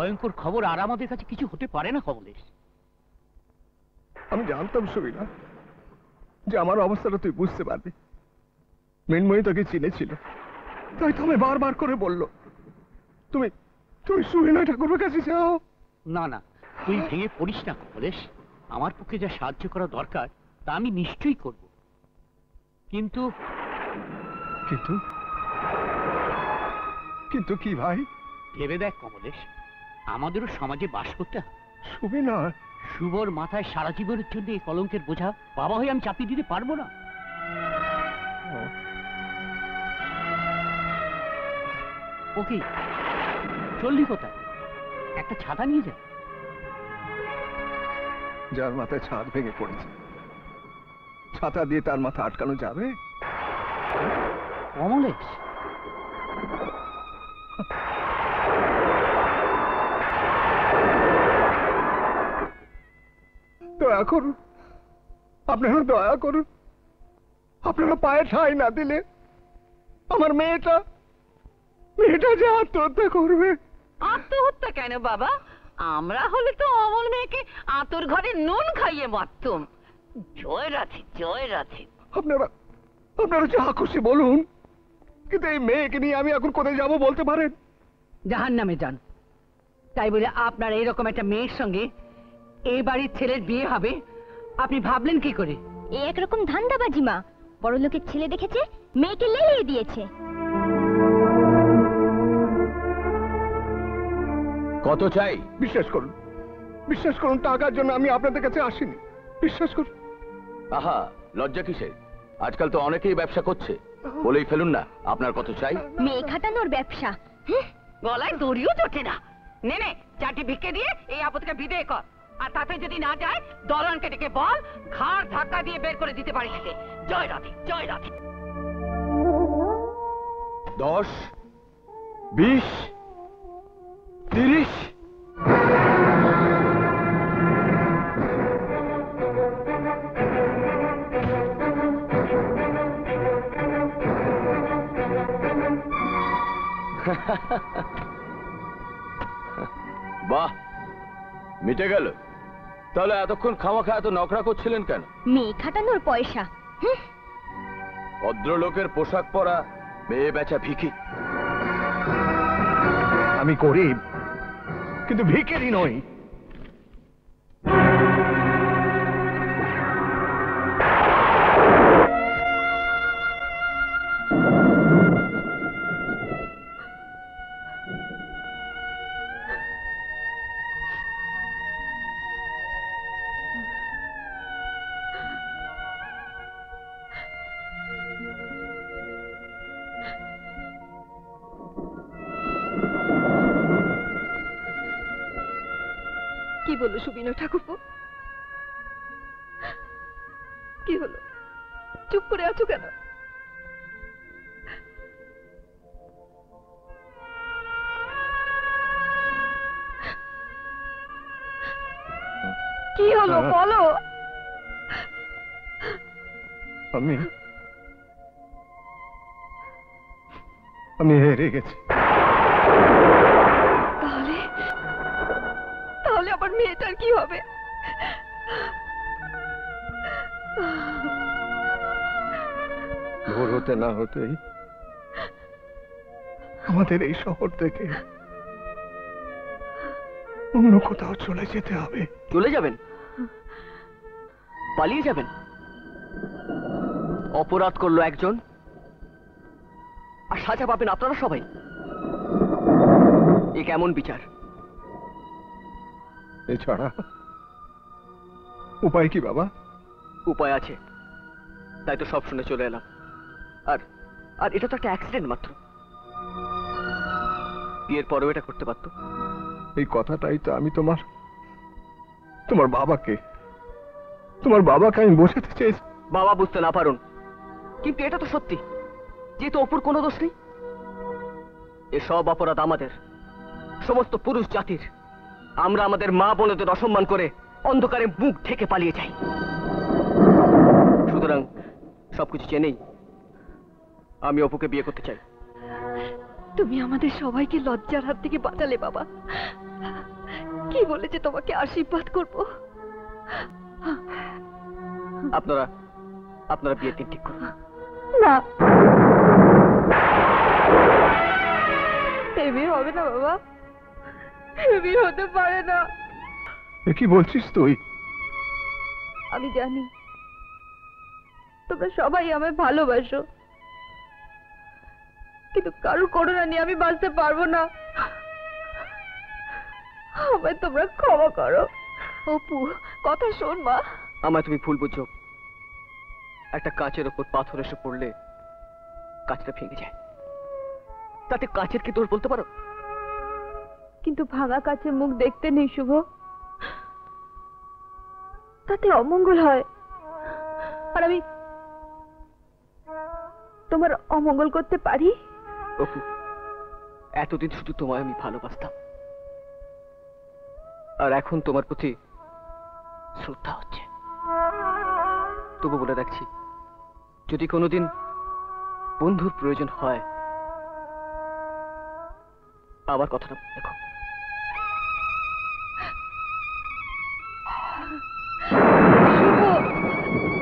ভয়ঙ্কর খবর আর আমাদের কাছে কিছু হতে পারে না কমলেশ। আমি জানতাম সুবিনা যে আমার অবস্থাটা তুই বুঝতে পারবি। মৃন্ময়ী তোকে চিনেছিল, তাই তো আমি বারবার করে বললো তুমি তুমি সুবিনা ঠাকুরের কাছে যাও। না না, তুই ভেঙে পড়িস না কমলেশ। আমার পক্ষে যা সাহায্য করা দরকার তা আমি নিশ্চয়ই করব, কিন্তু কিন্তু কিন্তু কি ভাই? ভেবে দেখ কমলেশ, আমাদেরও সমাজে বাস করতে হয়। সুবিনা, শুভর মাথায় সারা জীবনের জন্য এই কলঙ্কের বোঝা বাবা হয়ে আমি চাপিয়ে দিতে পারবো না। ওকে, চললি কোথায়? একটা ছাতা নিয়ে যা। যার মাথায় ছাদ ভেঙে পড়েছে, ছাতা দিয়ে তার মাথা আটকানো যাবে? কমলেশ, দয়া করুন, আপনারা দয়া করুন। আপনারা পায়ে ঠাঁই না দিলে আমার মেয়েটা যে আত্মহত্যা করবে। আত্মহত্যা কেন বাবা? আমরা হলে তো অমল মেয়েকে আতর ঘরে নুন খাইয়ে মারতুম। জয় রাধে, জয় রাধে। আপনারা যা খুশি বলুন, কিন্তু এই মেয়েকে নিয়ে আমি এখন কোথায় যাব বলতে পারেন? জাহান্নামে যান। তাই বলে আপনার এইরকম একটা মেয়ের সঙ্গে এই বাড়ির ছেলের বিয়ে হবে আপনি ভাবলেন কি করে? এ একরকম ধান্দাবাজি মা। বড় লোকের ছেলে দেখেছে, মেয়েকে লেলিয়ে দিয়েছে। কত চাই? বিশ্বাস করুন, বিশ্বাস করুন, টাকার জন্য আমি আপনাদের কাছে আসিনি। বিশ্বাস করুন। আহা, লজ্জা কিসের? আজকাল তো অনেকেই ব্যবসা করছে, বলেই ফেলুন না আপনার কত চাই। মেয়ে খাটানোর ব্যবসা। গলায় দড়িও জোটে না। নে নে, চারটি ভিক্ষে দিয়ে এই আপদকে বিদায় কর। আর তাতে যদি না যায় দলনকে ডেকে বল ঘাড় ধাক্কা দিয়ে বের করে দিতে পারি থেকে। জয় রাধে, জয় রাধে। 10, 20, 30। বাহ, মিটে গেল। তাহলে এতক্ষণ খামাখা এত নকরা করছিলেন কেন? মেয়ে খাটানোর পয়সা। ভদ্রলোকের পোশাক পরা, মেয়ে বেচা ভিখি। আমি গরিব, কিন্তু ভিখারি নই। কি বললো সুবিনয় ঠাকুরপো? কি হলো? চুপ করে আছো কেন? কি হলো বলো? আমি হেরে গেছি। তাহলে আমার মেয়েটার কি হবে? ভোর হতে না হতেই আমাদের এই শহর থেকে অন্য কোথাও চলে যেতে হবে। চলে যাবেন? পালিয়ে যাবেন? অপরাধ করলো একজন, আর সাজা পাবেন আপনারা সবাই। এ কেমন বিচার? এছাড়া উপায় কি বাবা? উপায় আছে, তাই তো সব শুনে চলে এলাম। আর আর এটা তো একটা অ্যাক্সিডেন্ট মাত্র। বিয়ের পরেও এটা করতে পারতো। এই কথাটাই তো আমি তোমার বাবাকে আমি বোঝাতে চেয়েছি। বাবা বুঝতে না পারুন, কিন্তু এটা তো সত্যি, যেহেতু অপুর কোনো দোষ নেই। এসব অপরাধ আমাদের, সমস্ত পুরুষ জাতির। আমরা আমাদের মা বোনদের অসম্মান করে অন্ধকারে মুখ ঢেকে পালিয়ে যাই। সুতরাং সবকিছু জেনেই আমি অপুকে বিয়ে করতে চাই। তুমি আমাদের সবাইকে লজ্জার হাত থেকে বাঁচালে বাবা। কি বলেছে তোমাকে আশীর্বাদ করব? আপনারা আপনারা বিয়ের দিন ঠিক করুন। না, এ বিয়ে হবে না বাবা, এ বিয়ে হতে পারে না। কি বলছিস তুই? আমি জানি তোমরা সবাই আমায় ভালোবাসো, কিন্তু কারোর করোনা নিয়ে আমি বাঁচতে পারবো না। আমায় তোমরা ক্ষমা করো। অপু, কথা শোন মা। আমায় তুমি ভুল বুঝছো। একটা কাচের ওপর পাথর এসে পড়লে কাচটা ভেঙে যায়, তাতে কাচের কি দোষ বলতে পারো? কিন্তু ভাঙা কাচের মুখ দেখতে নেই শুভ, তাতে অমঙ্গল হয়। আর আমি তোমার অমঙ্গল করতে পারি? অপু, এতদিন শুধু তোমায় আমি ভালোবাসতাম, আর এখন তোমার প্রতি শ্রদ্ধা হচ্ছে। তবু বলে রাখছি, যদি কোনোদিন বন্ধুর প্রয়োজন হয় আবার কথাটা দেখো।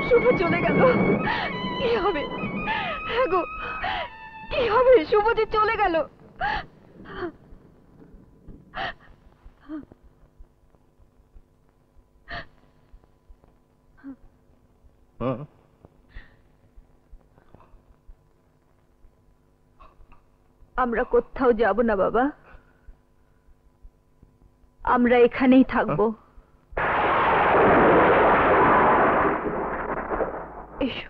শুভ চলে গেল, কি হবে? হ্যাঁ গো, কি হবে? শুভ যে চলে গেল। আমরা কোথাও যাব না বাবা, আমরা এখানেই থাকবো। এসো।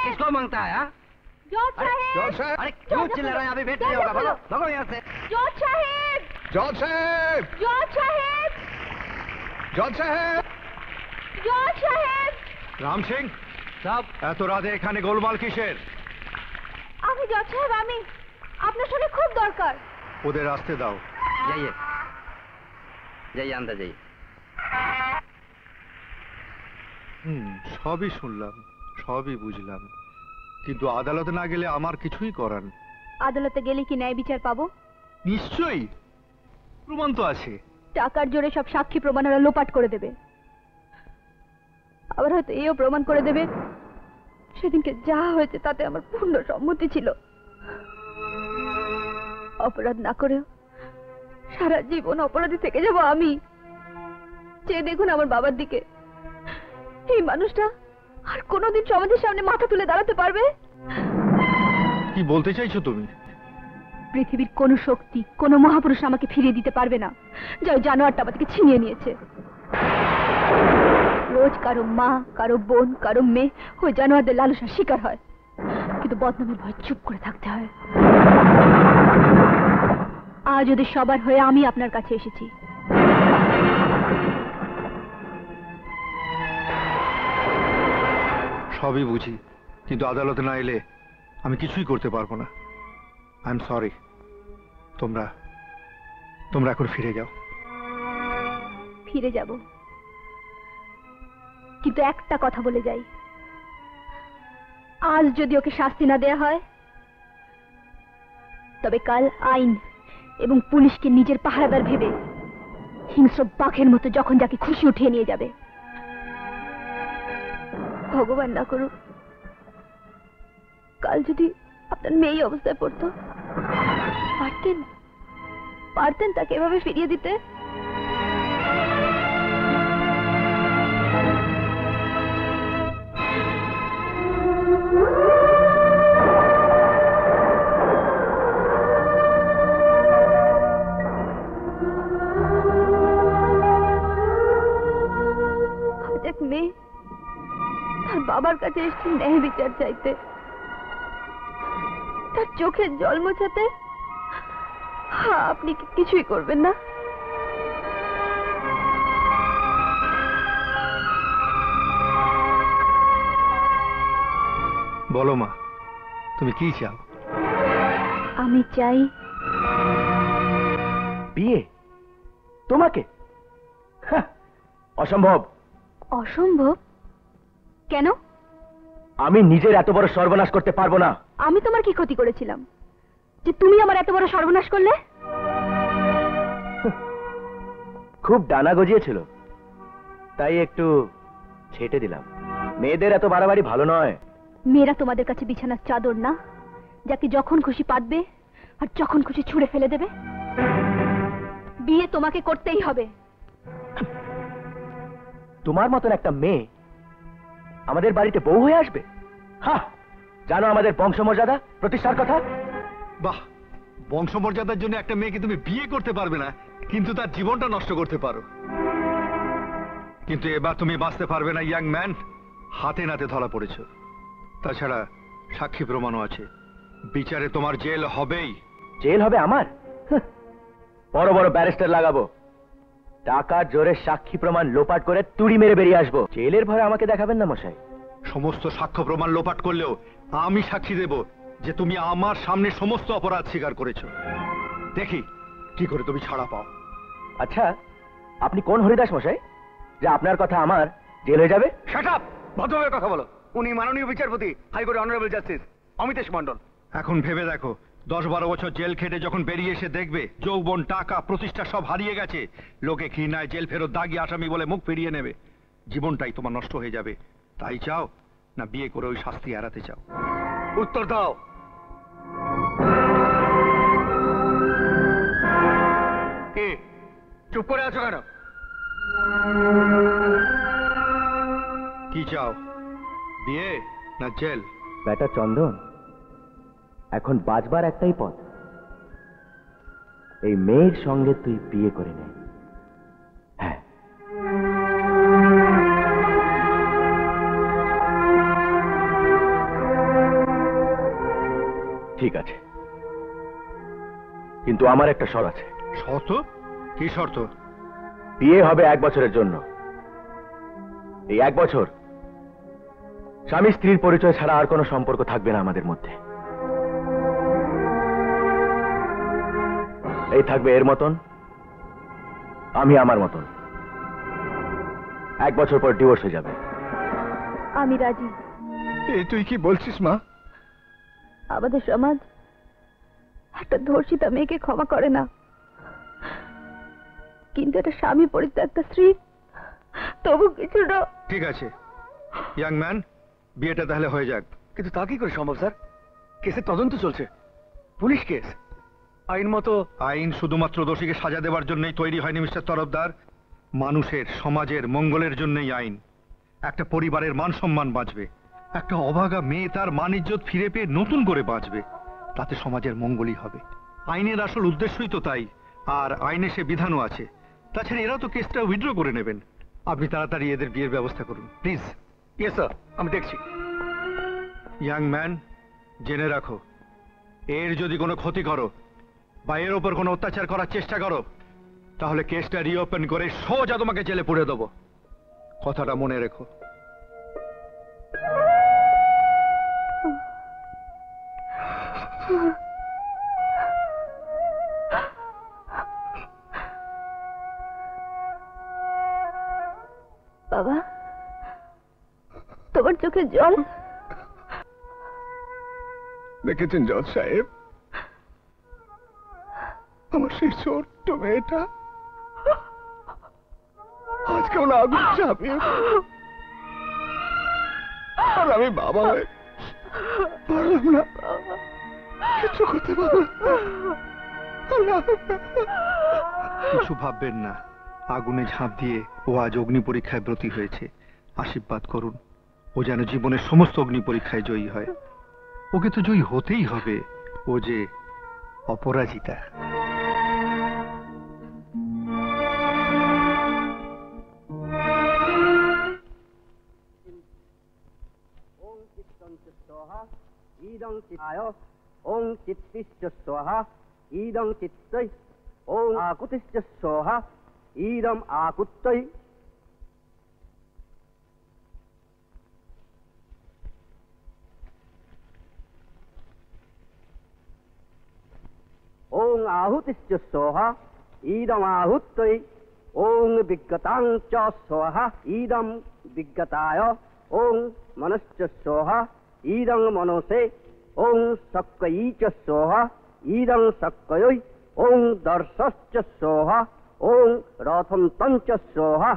किसको मांगता है? जॉर्ज साहब। जॉर्ज साहब। अरे क्यों चिल्ला रहे हैं? अभी वेट नहीं होगा, भागो भागो यहाँ से। जॉर्ज साहब। जॉर्ज साहब। जॉर्ज साहब। जॉर्ज साहब। जॉर्ज साहब। রাম সিং সাহেব, এত রাতে এখানে গোলমাল কিসের? আমি জজ সাহেব, আমি আপনার সাথে খুব দরকার। ওদের আসতে দাও। जाइए जाइए अंदर जाइए। সবই শুনলাম, সবই বুঝলাম, কিন্তু আদালতে না গেলে আমার কিছুই করার। আদালতে গেলে কি ন্যায় বিচার পাবো? নিশ্চয়ই, প্রমাণ তো আছে। টাকার জোরে সব সাক্ষী প্রমাণ ওরা লোপাট করে দেবে, আবার হয়তো এও প্রমাণ করে দেবে সেদিনকে যা হয়েছে তাতে আমার পূর্ণ সম্মতি ছিল। অপরাধ না করেও সারা জীবন অপরাধী থেকে যাব আমি। চেয়ে দেখুন আমার বাবার দিকে, এই মানুষটা আর কোনোদিন সমাজের সামনে মাথা তুলে দাঁড়াতে পারবে? কি বলতে চাইছো তুমি? পৃথিবীর কোন শক্তি, কোন মহাপুরুষ আমাকে ফিরিয়ে দিতে পারবে না, যে ওই জানোয়ারটা আমাকে ছিনিয়ে নিয়েছে। রোজ কারো মা, কারো বোন, কারো মেয়ে ওই জানোয়ারদের লালসার শিকার হয়, কিন্তু বদনামের ভয় চুপ করে থাকতে হয়। আজ ওদের সবার হয়ে আমি আপনার কাছে এসেছি। সবই বুঝি, কিন্তু আদালতে না এলে আমি কিছুই করতে পারবো না। I am sorry. তোমরা তোমরা এখন ফিরে যাও। ফিরে যাব, কিন্তু একটা কথা বলে যাই, আজ যদি ওকে শাস্তি না দেয়া হয় তবে কাল আইন এবং পুলিশকে নিজের পাহারাদার ভেবে হিংস্র বাঘের মতো যখন যাকে খুশি উঠিয়ে নিয়ে যাবে। ভগবান না করুক কাল যদি আপনার মেয়ে এই অবস্থায় পড়তো, পারতেন পারতেন তাকে এভাবে ফিরিয়ে দিতে? কাছে এসেছি ন্যায় বিচার চাইতে, তার চোখের জল মোছাতে। আপনি কি কিছুই করবেন না? বলো মা, তুমি কি চাও? আমি চাই বিয়ে তোমাকে। হ্যাঁ, অসম্ভব। অসম্ভব কেন? আমি নিজের এত বড় সর্বনাশ করতে পারবো না। আমি তোমার কি ক্ষতি করেছিলাম যে তুমি আমার এত বড় সর্বনাশ করলে? খুব ডানা গজিয়েছিল, তাই একটু ছেটে দিলাম। মেয়েদের এত বাড়াবাড়ি ভালো নয়। মেয়েরা তোমাদের কাছে বিছানার চাদর না, যাকে যখন খুশি পাতবে আর যখন খুশি ছুঁড়ে ফেলে দেবে। বিয়ে তোমাকে করতেই হবে। তোমার মতন একটা মেয়ে আমাদের বাড়িতে বউ হয়ে আসবে? হ্যাঁ, জানো আমাদের বংশমর্যাদা প্রতিষ্ঠার কথা? বাহ, বংশমর্যাদার জন্য একটা মেয়েকে তুমি বিয়ে করতে পারবে না, কিন্তু তার জীবনটা নষ্ট করতে পারো। কিন্তু এবার তুমি বাঁচতে পারবে না ইয়াং ম্যান, হাতে নাতে ধরা পড়েছ। তাছাড়া সাক্ষী প্রমাণও আছে, বিচারে তোমার জেল হবেই। জেল হবে আমার? বড় বড় ব্যারিস্টার লাগাবো, টাকার জোরে সাক্ষী প্রমাণ লোপাট করে তুড়ি মেরে বেরিয়ে আসবো। জেলের ভয়ে আমাকে দেখাবেন না মশাই। সমস্ত সাক্ষ্য প্রমাণ লোপাট করলেও আমি সাক্ষী দেব যে তুমি আমার সামনে সমস্ত অপরাধ স্বীকার করেছ। দেখি কি করে তুমি ছাড়া পাও। আচ্ছা, আপনি কোন হরিদাস মশাই যে আপনার কথা আমার জেল হয়ে যাবে? Shut up! ভদ্রভাবে কথা বলো। উনি মাননীয় বিচারপতি, high court honourable justice Amitesh Mondal. এখন ভেবে দেখো, 10-12 বছর জেল খেটে যখন বেরিয়ে এসে দেখবে যৌবন, টাকা, প্রতিষ্ঠা সব হারিয়ে গেছে, লোকে ঘৃণায় জেল ফেরত দাগি আসামি বলে মুখ ফিরিয়ে নেবে। জীবনটাই তোমার নষ্ট হয়ে যাবে। তাই চাও না বিয়ে করে ওই শাস্তি এড়াতে চাও? উত্তর দাও। কি চুপ করে আছো কেন? কি চাও, বিয়ে না জেল? বেটা চন্দন, এখন বাঁচবার একটাই পথ, এই মেয়ের সঙ্গে তুই বিয়ে করে নে। হ্যাঁ, ঠিক আছে, কিন্তু আমার একটা শর্ত আছে। শর্ত? কি শর্ত? বিয়ে হবে 1 বছরের জন্য। এই 1 বছর স্বামী স্ত্রীর পরিচয় ছাড়া আর কোনো সম্পর্ক থাকবে না আমাদের মধ্যে। এই থাকবে এর মতন, আমি আমার মতন। 1 বছর পর ডিভোর্স হয়ে যাবে। আমি রাজি। এই তুই কি বলছিস মা? আমাদের সমাজ একটা ধর্ষিতা মেয়েকে ক্ষমা করে না, কিন্তু একটা স্বামী পরিত্যক্ত স্ত্রী তবু কিছুটা। ঠিক আছে ইয়াং ম্যান, বিয়েটা তাহলে হয়ে যাক। কিন্তু তা কি করে সম্ভব স্যার? কেসের তদন্ত চলছে, পুলিশ কেস। আইন মতো। আইন শুধুমাত্র দোষীকে সাজা দেওয়ার জন্যই তৈরি হয়নি মিস্টার তরফদার। মানুষের, সমাজের মঙ্গলের জন্যই আইন। একটা পরিবারের মান সম্মান বাঁচবে, একটা অভাগা মেয়ে তার মান ইজ্জত ফিরে পেয়ে নতুন করে বাঁচবে, তাতে সমাজের মঙ্গলই হবে। আইনের আসল উদ্দেশ্যই তো তাই। আর আইনে সে বিধানও আছে। তাছাড়া এরা তো কেসটা উইথড্র করে নেবেন। আপনি তাড়াতাড়ি এদের বিয়ের ব্যবস্থা করুন প্লিজ। ইয়েস স্যার, আমি দেখছি। ইয়াং ম্যান, জেনে রাখো, এর যদি কোনো ক্ষতি করো বা এর ওপর কোনো অত্যাচার করার চেষ্টা করো, তাহলে কেসটা রিওপেন করে সোজা তোমাকে জেলে পুরে দেবো। কথাটা মনে রেখো। বাবা, তোমার চোখে জল? দেখেছেন জজ সাহেব, আমার সেই ছোট্ট মেয়েটা আজকে ওরা আগুন চাপিয়ে, আর আমি বাবা হয়ে পারলাম না, কিছু করতে পারলাম না। কিছু ভাববেন না, আগুনে ঝাঁপ দিয়ে ও আজ অগ্নি পরীক্ষায় ব্রতী হয়েছে। আশীর্বাদ করুন ও যেন জীবনের সমস্ত অগ্নি পরীক্ষায় জয়ী হয়। ওকে তো জয়ী হতেই হবে, ও যে অপরাজিতা। চিত্তায় ওং চিত্তিশ্চ স্বাহা ইদং চিত্তৈ ওং আকুতিশ্চ স্বাহা ইদং আকুত্তৈ ওং আহুতিশ্চ স্বাহা ইদং আহুত্তৈ ওং বিজ্ঞতাং চ স্বাহা ইদং বিজ্ঞতায় ওং মনশ্চ স্বাহা ইদং মনসে ওং সক্কয়ী চ স্বাহা ইদং সক্কয়ৈ ওং দর্শশ্চ স্বাহা ওং রথন্তং চ স্বাহা।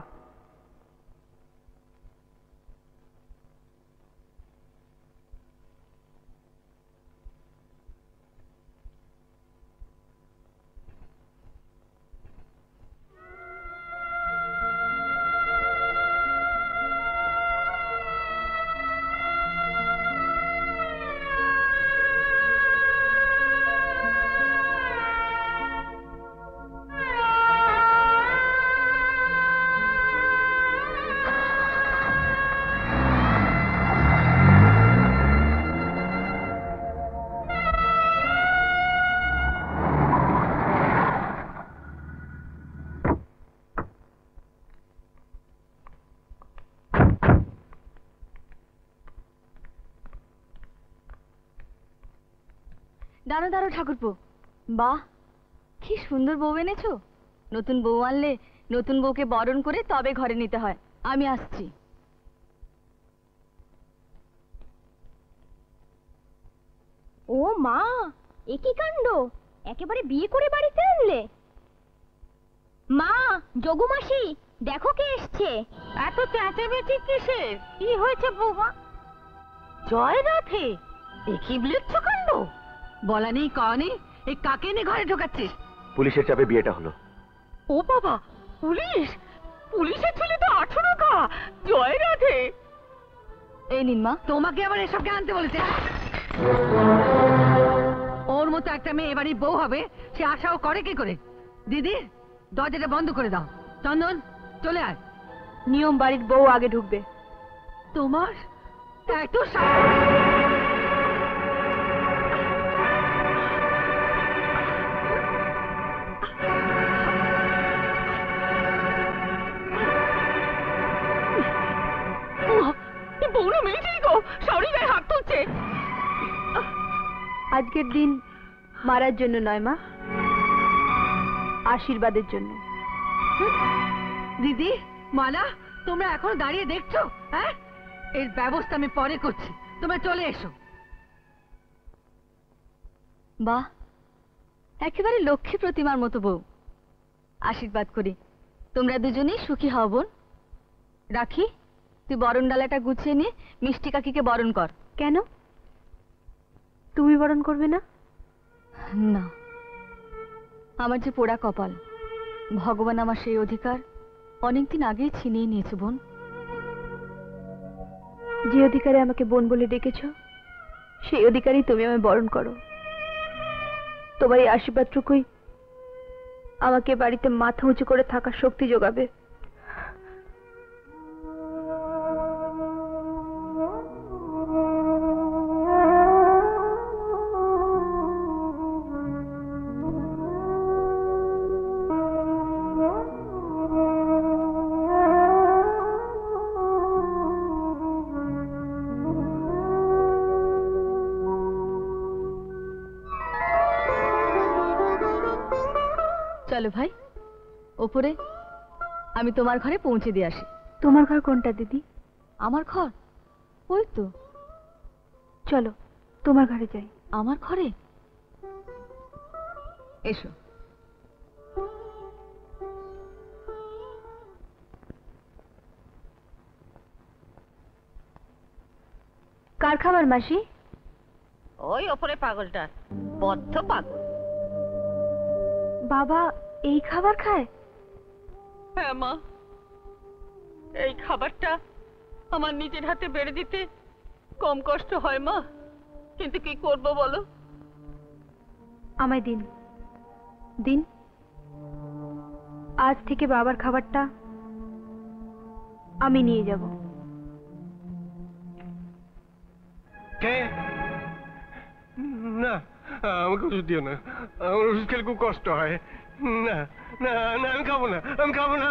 দাঁড়ো দাঁড়ো ঠাকুরপো, বাহ কি সুন্দর বউ এনেছো। নতুন বউ আনলে নতুন বউকে বরণ করে তবে ঘরে নিতে হয়। আমি আসছি। ও মা, এ কি কাণ্ড! একেবারে বিয়ে করে বাড়িতে আনলে। মা, যোগু মাসি, দেখো কে এসছে। এত চেঁচামেচি কিসের? কি হয়েছে বৌমা? জয় রাধে, এ কি বিলুচ্ছ কাণ্ড! বলা নেই কওয়া নেই, এই কাকে এনে ঘরে ঢোকাচ্ছিস? পুলিশের চাপে বিয়েটা হলো। ও বাবা, পুলিশ? পুলিশের ছেলে তো 18 গা। জয় রাধে। এই নিন মা। তোমাকে আবার এসবকে আনতে বলেছে? ওর মতো একটা মেয়ে এবারই বউ হবে, সে আশাও করে কি করে? দিদি, দরজাটা বন্ধ করে দাও। চন্দন, চলে আয়। নিয়ম বাড়ির বউ আগে ঢুকবে। তোমার এত বউরা মেয়েছেই গো, সরি গায়ে হাত তুলছে। আজকের দিন মারার জন্য নয় মা, আশীর্বাদের জন্য। দিদি, মালা, তোমরা এখন দাঁড়িয়ে দেখছো? হ্যাঁ, এর ব্যবস্থা আমি পরে করছি, তোমরা চলে এসো। বাহ, একেবারে লক্ষ্মী প্রতিমার মতো বউ। আশীর্বাদ করি, তোমরা দুজনেই সুখী হও বোন। রাখি, তুই বরণ ডালাটা গুছিয়ে নিয়ে মিষ্টি কাকিকে বরণ কর। কেন, তুমি বরণ করবে না? না, আমার যে পোড়া কপাল, ভগবান আমার সেই অধিকার অনেকদিন আগেই ছিনিয়ে নিয়েছে বোন। যে অধিকারে আমাকে বোন বলে ডেকেছ, সেই অধিকারই তুমি আমায় বরণ করো। তোমার এই আশীর্বাদটুকুই আমাকে বাড়িতে মাথা উঁচু করে থাকার শক্তি যোগাবে। চলো ভাই, ওপরে আমি তোমার ঘরে পৌঁছে দিয়ে আসি। তোমার ঘর কোনটা দিদি? আমার ঘর ওই তো। চলো তোমার ঘরে যাই। আমার ঘরে? এসো। কার খাবার মাসি? ওই ওপরে পাগলটা, বদ্ধ পাগল। বাবা এই খাবার খায়? হ্যাঁ মা, এই খাবারটা আমার নিজের হাতে বেড়ে দিতে কম কষ্ট হয় মা, কিন্তু কি করব বলো? আমায় দিন দিন, আজ থেকে বাবার খাবারটা আমি নিয়ে যাব। কে? না, আমাকে ওষুধ দিও না, আমার ওষুধ খেলে খুব কষ্ট হয়। না না না, আমি খাবো না, আমি খাবো না,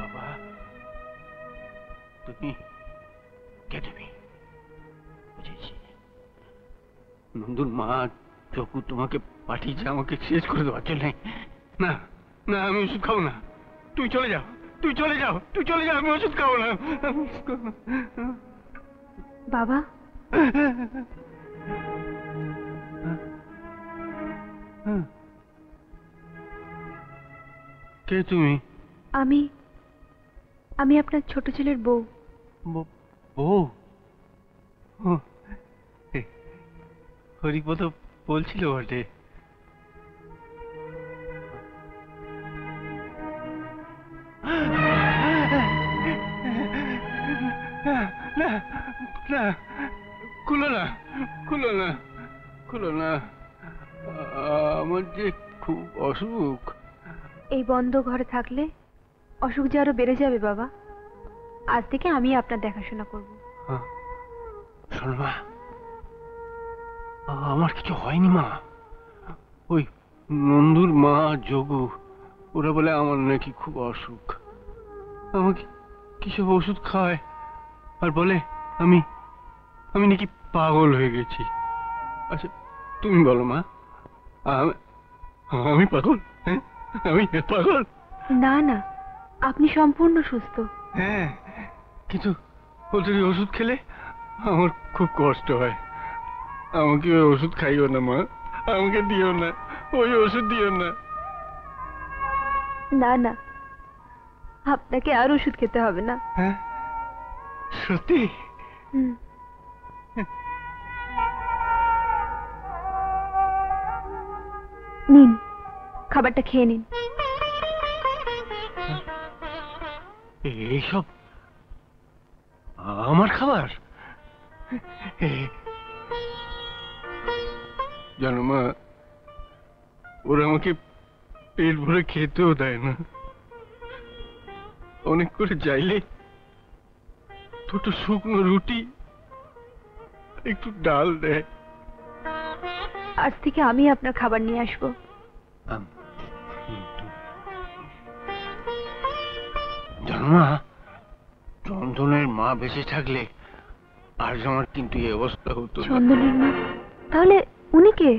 বাবা, তুমি কে? তুমি বুঝেছি, নন্দুর মা চকু তোমাকে পাঠিয়েছে আমাকে শেষ করে দেওয়ার জন্য। না না, আমি ওষুধ খাবো না, তুই চলে যাও, তুই চলে যাও, তুই চলে যাও, আমি ওষুধ খাবো না। বাবা, কে তুমি? আমি আপনার ছোট ছেলের বউ। বউ? হরিপদ বলছিল বটে। না না, খুলো না, খুলো না, খুলো না, আমার যে খুব অসুখ। এই বন্ধ ঘরে থাকলে অসুখ যে আরো বেড়ে যাবে বাবা। আজ থেকে আমি আপনার দেখাশোনা করব। শোনো মা, আমার কিছু হয়নি মা। ওই নন্দুর মা যোগু ওরা বলে আমার নাকি খুব অসুখ, আমাকে কিসব ওষুধ খায় আর বলে আমি নাকি পাগল হয়ে গেছি। আচ্ছা তুমি বলো মা, আমি পাগল? হ্যাঁ, আমি পাগল? না না, আপনি সম্পূর্ণ সুস্থ। হ্যাঁ, কিন্তু ওদের ওষুধ খেলে আমার খুব কষ্ট হয়। আমাকে ওই ওষুধ খাইও না মা, আমাকে দিও না, ওই ওষুধ দিও না। না না, আপনাকে আর ওষুধ খেতে হবে না। হ্যাঁ, সত্যি? নিন, খাবারটা খেয়ে নিন। এইসব আমার খাবার? জানো মা, ওরা আমাকে পেট ভরে খেতেও দেয় না। অনেক করে চাইলে দুটো শুকনো রুটি, একটু ডাল দেয়। আজ থেকে আমি আপনার খাবার নিয়ে আসবো। জানো মা, চন্দনের মা বেঁচে থাকলে আজ আমার কিন্তু এই অবস্থা হতো না। চন্দনের মা? তাহলে উনি কে?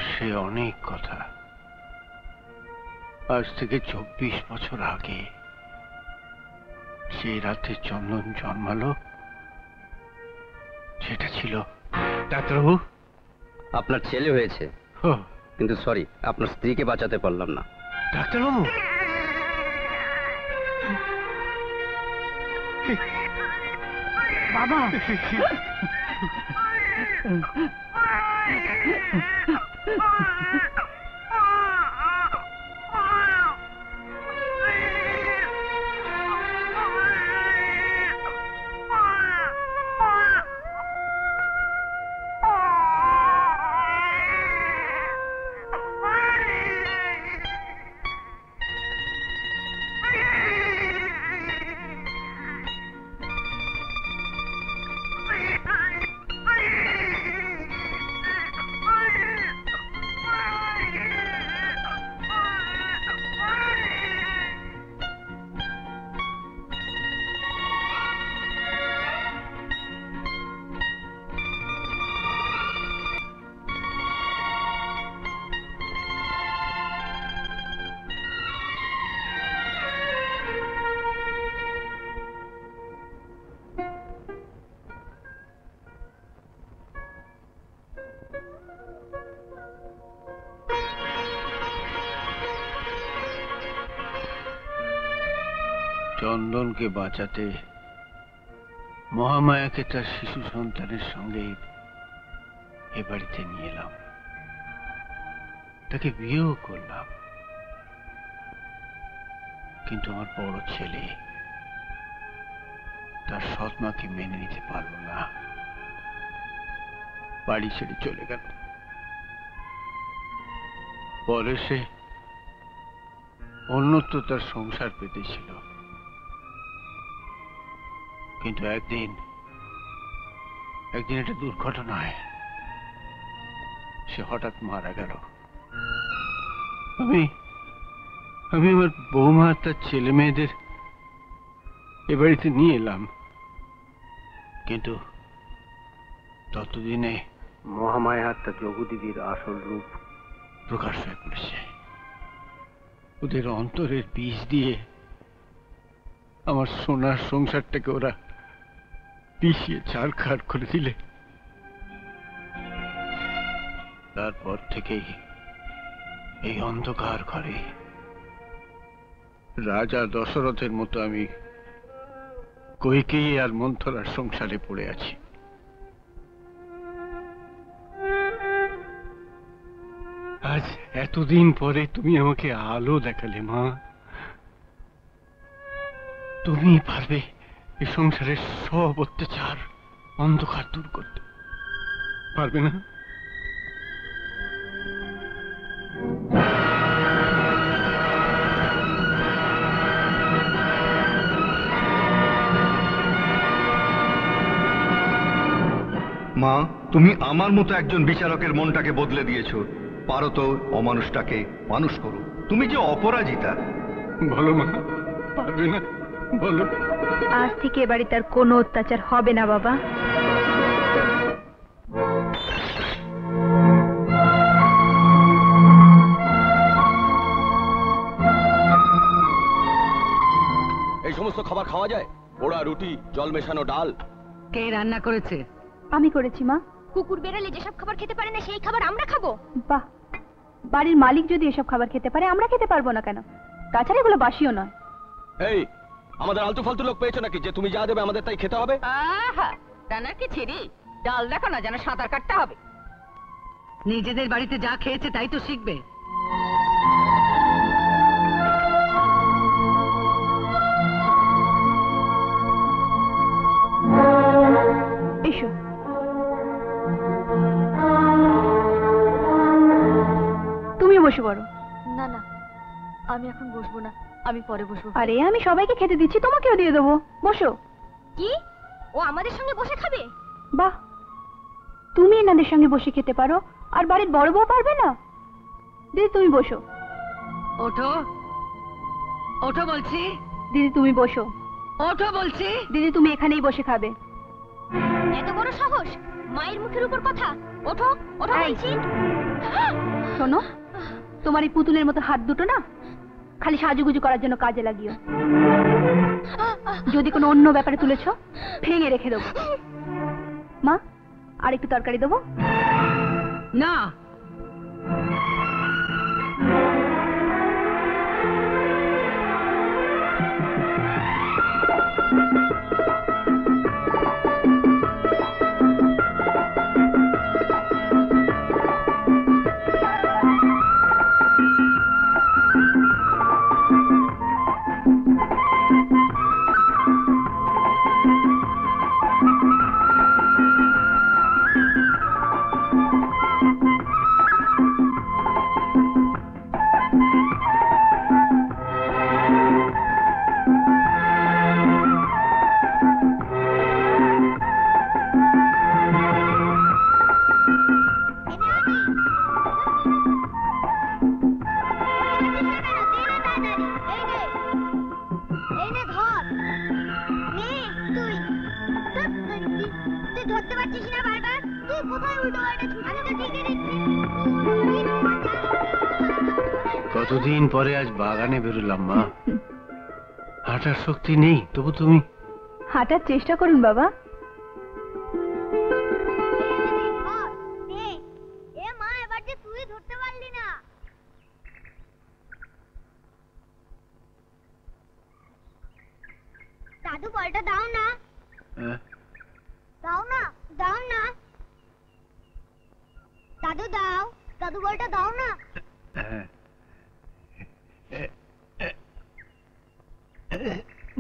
সে অনেক কথা। আজ থেকে 24 বছর আগে সেই রাতে চন্দন জন্মালো, সেটা ছিল। ডাক্তারবাবু, আপনার ছেলে হয়েছে, কিন্তু সরি, আপনার স্ত্রীকে বাঁচাতে পারলাম না। ডাক্তারবাবু, বাবা, চন্দনকে বাঁচাতে মহামায়াকে তার শিশু সন্তানের সঙ্গে এ বাড়িতে নিয়ে এলাম, তাকে বিয়েও করলাম। কিন্তু আমার বড় ছেলে তার সৎমাকে মেনে নিতে পারল না, বাড়ি ছেড়ে চলে গেল। পরে সে অন্যত্র তার সংসার পেতেছিল, কিন্তু একদিন একটা দুর্ঘটনায় সে হঠাৎ মারা গেল। আমি আমার বৌমা তার ছেলে মেয়েদের এ বাড়িতে নিয়ে এলাম, কিন্তু ততদিনে মহামায়া তার যোগু দিদির আসল রূপ প্রকাশ হয়ে পড়েছে। ওদের অন্তরের বীজ দিয়ে আমার সোনার সংসারটাকে ওরা পিষিয়ে ছাড়খাড় করে দিলে। তারপর থেকেই এই অন্ধকার ঘরে রাজা দশরথের মতো আমি কইকেয়ী আর মন্থরার সংসারে পড়ে আছি। আজ এতদিন পরে তুমি আমাকে আলো দেখালে মা। তুমি পারবে এই সংসারের সব অত্যাচার অন্ধকার দূর করতে, পারবে না? মা, তুমি আমার মতো একজন বিচারকের মনটাকে বদলে দিয়েছো। পারো তো অমানুষটাকে মানুষ করো। তুমি যে অপরাজিতা। বলো মা, পারবে না? বলো। আজ থেকে এ বাড়িতে আর কোনো অত্যাচার হবে না বাবা। এই সমস্ত খাবার খাওয়া যায়? পোড়া রুটি, জল মেশানো ডাল। কে রান্না করেছে? আমি করেছি মা। কুকুর বেড়ালে যেসব খাবার খেতে পারে না সেই খাবার আমরা খাবো? বাহ, বাড়ির মালিক যদি এসব খাবার খেতে পারে আমরা খেতে পারবো না কেন? তাছাড়া এগুলো বাসিও নয়। এই, আমাদের আলতু ফালতু লোক পেয়েছো নাকি যে তুমি যা দেবে আমাদের তাই খেতে হবে? আহা, রান্নার কি ছিরি? ডাল দেখো না যেন সাঁতার কাটতে হবে। নিজেদের বাড়িতে যা খেয়েছে তাই তো শিখবে। এসো। তুমি বসে পড়ো। না না, আমি এখন বসবো না, আমি পরে বসবো। আরে আমি সবাইকে খেতে দিচ্ছি, তোমাকেও দিয়ে দেবো। বসো। কি? ও আমাদের সঙ্গে বসে খাবে? বাহ, তুমি এনাদের সঙ্গে বসে খেতে পারো আর বাড়ির বড় বউ পারবে না? দিদি তুমি বসো। ওঠো, ওঠো বলছি। দিদি তুমি বসো। ওঠো বলছি। দিদি তুমি এখানেই বসে খাবে। এত বড় সাহস মায়ের মুখের উপর কথা! ওঠো, ওঠো বলছি। শোনো, তোমার এই পুতুলের মতো হাত দুটো না খালি সাজুগুজু করার জন্য কাজে লাগিও। যদি কোনো অন্য ব্যাপারে তুলেছো ভেঙে রেখে দেবো। মা, আর একটু তরকারি দেবো? না। কতদিন পরে আজ বাগানে বেরোলাম মা। হাঁটার শক্তি নেই, তবু তুমি হাঁটার চেষ্টা করুন বাবা। দাদু বলটা দাও না। দাও না, দাও না দাদু, দাও। দাদু বলটা দাও না।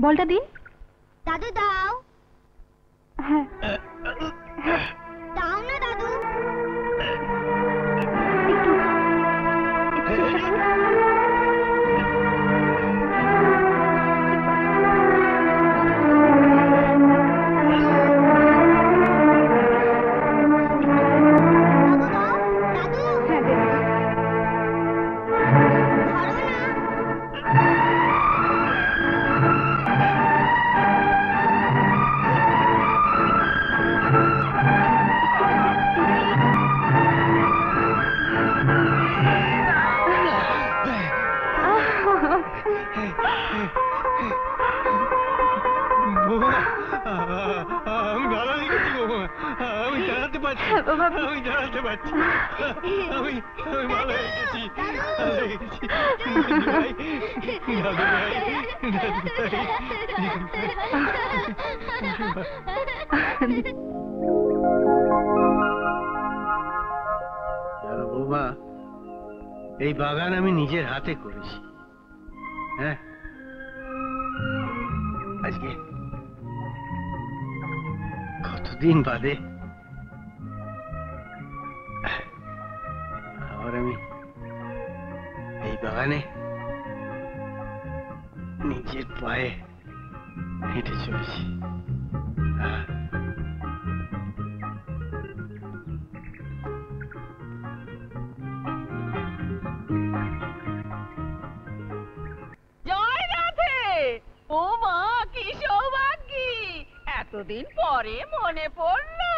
বলটা দিন। দাদু দাও। হ্যাঁ, দাও না দাদু। আমি ভালো লেগেছি গো, আমি দাঁড়াতে পারছি, আমি দাঁড়াতে পারছি, আমি ভালো হয়ে গেছি, ভালো হয়ে গেছি। দাদু ভাই, জানো বৌমা, এই বাগান আমি নিজের হাতে করেছি। হ্যাঁ, আজকে কতদিন বাদে আবার আমি এই বাগানে নিজের পায়ে হেঁটে চলেছি। জয় রাধে। ও মা, কি সৌভাগ্যী, এতদিন পরে মনে পড়লো।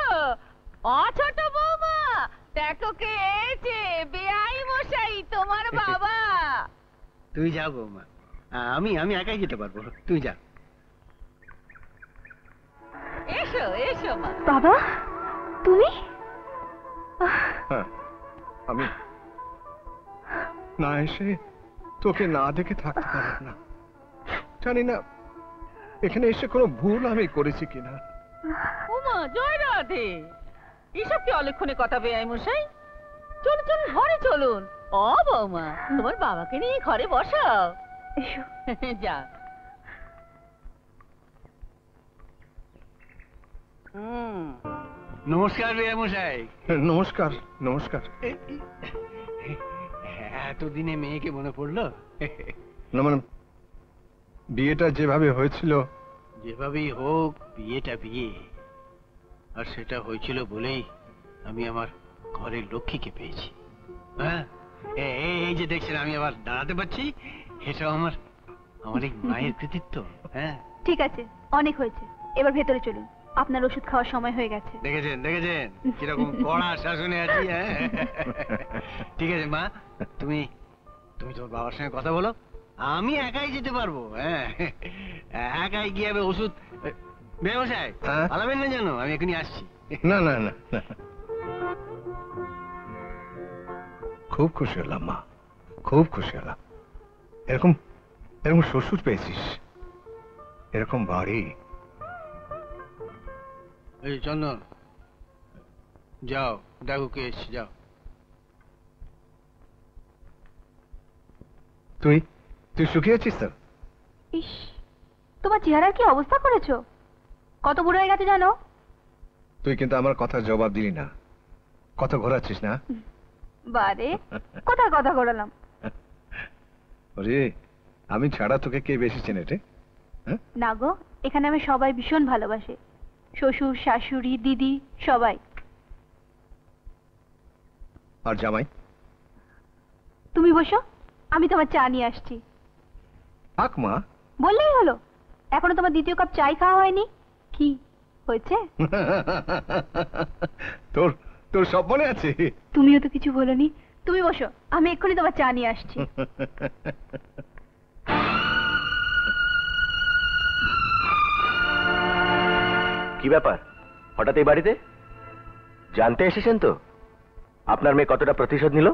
ছোট বৌমা, দেখো কে এসেছে, বেআই মশাই, তোমার বাবা। তুই যা বৌমা, আমি একাই যেতে পারবো, তুই যা। এসো এসো মা। বাবা, তুমি? হ্যাঁ, আমি না এসে তোকে না দেখে থাকতে পারব না। জানি না এখানে এসে কোনো ভুল আমি করেছি কিনা। ওমা, জয় রাধে। এসব কি অলক্ষণে কথা বেআই মশাই? চলুন চলুন, ঘরে চলুন। বৌমা, তোমার বাবাকে নিয়ে ঘরে বসাও। যা। নমস্কার বেআই মশাই। নমস্কার নমস্কার। এতদিনে মেয়েকে মনে পড়লো? না মানে বিয়েটা যেভাবে হয়েছিল, যেভাবেই হোক বিয়েটা বিয়ে, আর সেটা হয়েছিল বলেই আমি আমার ঘরের লক্ষ্মীকে পেয়েছি। হ্যাঁ, এই যে দেখছেন আমি আবার দাঁড়াতে পারছি, এটাও আমার এই মায়ের কৃতিত্ব। হ্যাঁ, ঠিক আছে, অনেক হয়েছে, এবার ভেতরে চলুন, আপনার ওষুধ খাওয়ার সময় হয়ে গেছে। দেখেছেন কিরকম কড়া শাসনে আছি। হ্যাঁ, ঠিক আছে মা, তুমি তোমার বাবার সঙ্গে কথা বলো, আমি একাই যেতে পারবো। হ্যাঁ, একাই গিয়ে ওষুধ বেমশাই পালাবেন না জানো, আমি এখনই আসছি। না না না, খুব খুশি হলাম মা, খুব খুশি হলাম। এরকম শ্বশুর পেয়েছিস, এরকম বাড়ি। এই চন্দন, যাও দেখো কে এসছে, যাও। তুই শুকিয়েছিস তো? ইস, তোমার চেহারার কি অবস্থা করেছো, কত বুড়ো হয়ে গেছে জানো? তুই কিন্তু আমার কথা জবাব দিলি না, কথা ঘোরাচ্ছিস না? বারে, কোথায় কথা ঘোরালাম? ওরে, আমি ছাড়া তোকে কে বেশি চেনে রে? না গো, এখানে আমি সবাই ভীষণ ভালোবাসে, শ্বশুর শাশুড়ি দিদি সবাই। আর জামাই? তুমি বসো, আমি তোমার চা নিয়ে আসছি। থাক মা, বললেই হলো। এখনো তোমার দ্বিতীয় কাপ চাই খাওয়া হয়নি, কি হয়েছে? তোর সব মনে আছে? তুমিও তো কিছু বলোনি। তুমি বসো, আমি এক্ষুনি তোমার চা নিয়ে আসছি। কি ব্যাপার, হঠাৎ এই বাড়িতে? জানতে এসেছেন তো আপনার মেয়ে কতটা প্রতিশোধ নিল?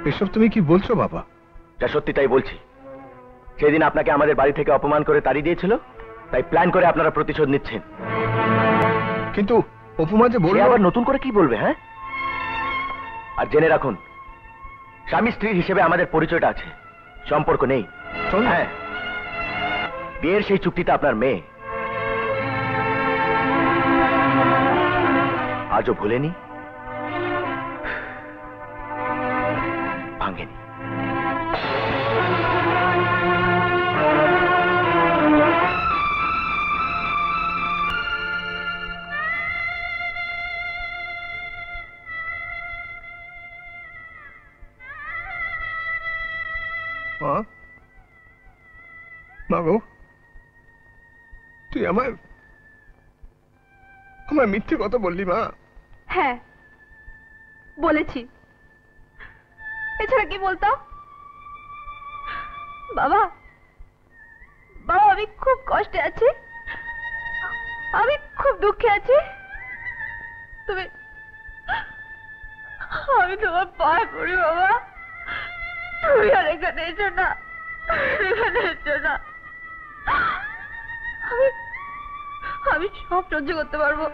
এসব তুমি কি বলছো বাবা? যা সত্যি তাই বলছি। সেদিন আপনাকে আমাদের বাড়ি থেকে অপমান করে তাড়িয়ে দিয়েছিল, তাই প্ল্যান করে আপনারা প্রতিশোধ নিচ্ছেন। কিন্তু অপমান যে বলল, আবার নতুন করে কি বলবে? হ্যাঁ, আর জেনে রাখুন, স্বামী স্ত্রী হিসেবে আমাদের পরিচয়টা আছে, সম্পর্ক নেই। হ্যাঁ, বিয়ের সেই চুক্তিটা আপনার মেয়ে আজও ভুলেনি, ভাঙেনি। মা গো, তুই আমার মিথ্যে কথা বললি মা? হ্যাঁ বলেছি, এছাড়া কি বলতাম? বাবা, বাবা আমি খুব কষ্টে আছি, আমি দুঃখে আছি। তুমি, আমি তোমার পায়ে পড়ি বাবা, তুমি আর এখানে এসো না, এখানে এসো না। আমি সব সহ্য করতে পারবো,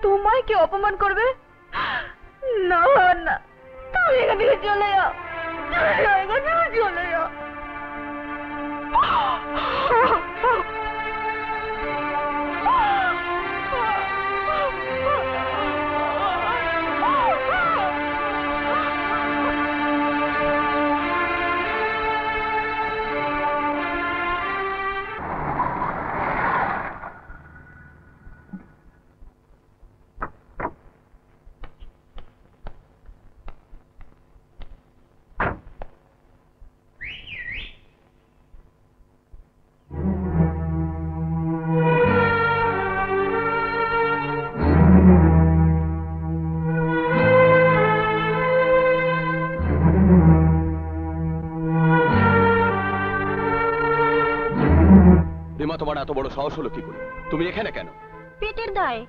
তোমায় কি অপমান করবে? না না, তুমি এখান থেকে চলে যাও, এখান থেকে চলে যাও। তোমার এত বড় সাহস হলো কি করে? তুমি এখানে কেন? পেটের দায়ে।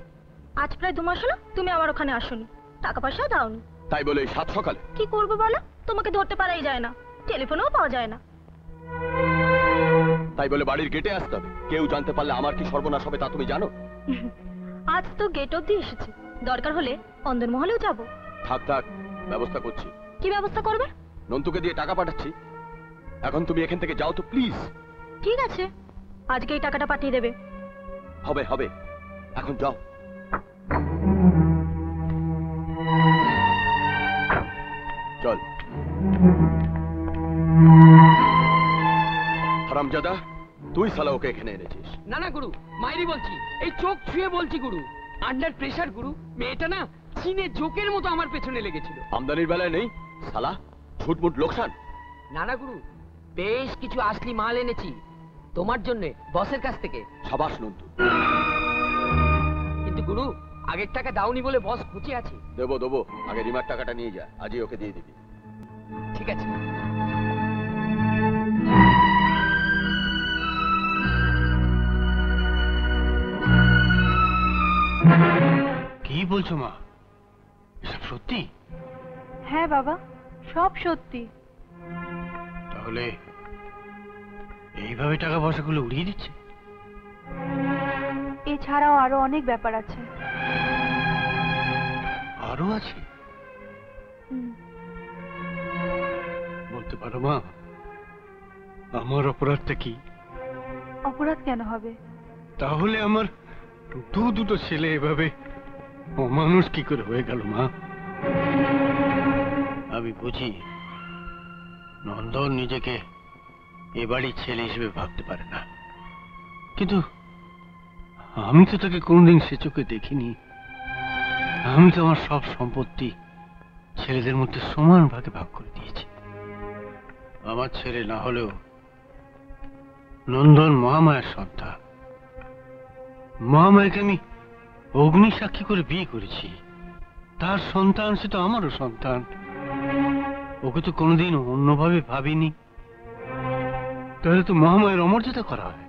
আজ প্রায় 2 মাস হলো তুমি আমার ওখানে আসোনি, টাকা পয়সা দাওনি। তাই বলে সাত সকালে? কি করবো বলো, তোমাকে ধরতে পারাই যায় না, টেলিফোনেও পাওয়া যায় না। তাই বলে বাড়ির গেটে আসতে হবে? কেউ জানতে পারলে আমার কি সর্বনাশ হবে তা তুমি জানো? আজ তো গেট অব্দি এসেছি, দরকার হলে অন্দরমহলেও যাব। থাক থাক, ব্যবস্থা করছি। কি ব্যবস্থা করবে? নন্তুকে দিয়ে টাকা পাঠাচ্ছি, এখন তুমি এখান থেকে যাও তো প্লিজ। ঠিক আছে, আজকে এই টাকাটা পাঠিয়ে দেবে। হবে হবে, এখন যাও। চল। হারামজাদা, তুই শালা ওকে এখানে এনেছিস? না না গুরু, মাইরি বলছি, এই চোখ ছুঁয়ে বলছি গুরু, আন্ডার প্রেসার গুরু। মেয়েটা না চীনে জোকের মতো আমার পেছনে লেগেছিল। আমদানির বেলায় নেই শালা, ঝুটমুট লোকসান। না না গুরু, বেশ কিছু আসলি মাল এনেছি তোমার জন্য বসের কাছ থেকে। সাবাস নন্তু। কিন্তু গুরু, আগের টাকা দাওনি বলে বস খুঁজে আছে। দেবো দেবো, আগে রিমার টাকাটা নিয়ে যা, আজই ওকে দিয়ে দিবি। ঠিক আছে। কি বলছো মা, এসব সত্যি? হ্যাঁ বাবা, সব সত্যি। তাহলে এইভাবে টাকা পয়সাগুলো উড়িয়ে দিচ্ছে? এছাড়াও আরো অনেক ব্যাপার আছে। আরো আছে? বলতে পারো মা, আমার অপরাধটা কি? অপরাধ কেন হবে? তাহলে আমার দুটো ছেলে এভাবে অমানুষ কি করে হয়ে গেল মা? আমি বুঝি নন্দন নিজেকে এ বাড়ির ছেলে হিসেবে ভাবতে পারে না, কিন্তু আমি তো তাকে কোনদিন সে চোখে দেখিনি। আমি তো আমার সব সম্পত্তি ছেলেদের মধ্যে সমান ভাগে ভাগ করে দিয়েছি। আমার ছেলে না হলেও নন্দন মহামায়ার সন্তান। মহামায়াকে আমি অগ্নি সাক্ষী করে বিয়ে করেছি, তার সন্তান সে তো আমারও সন্তান। ওকে তো কোনোদিন অন্যভাবে ভাবিনি, তাহলে তো মহামায়ের অমর্যাদা করা হয়।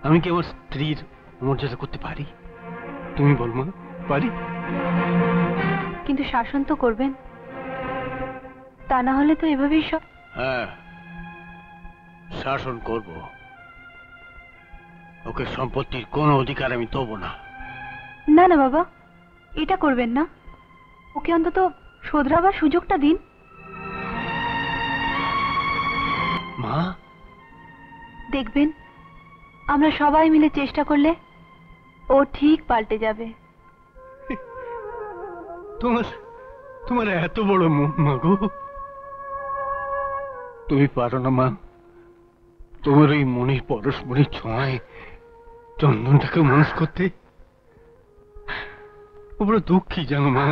আমি কি আমার স্ত্রীর অমর্যাদা করতে পারি? তুমি বল মা, পারি? কিন্তু শাসন তো করবেন, তা না হলে তো এভাবেই সব। হ্যাঁ, শাসন করব। ওকে সম্পত্তির কোনো অধিকার আমি দেবো না। না না বাবা, এটা করবেন না, ওকে অন্তত শোধরাবার সুযোগটা দিন। মা, দেখবেন আমরা সবাই মিলে চেষ্টা করলে ও ঠিক পাল্টে যাবে। তোমার এত বড় মন মা গো, তুমি পারো না মা? তোমার ওই মনির পরশমণির ছোঁয়ায় চন্দনটাকে মানুষ করতে? ও বড় দুঃখী জানো মা,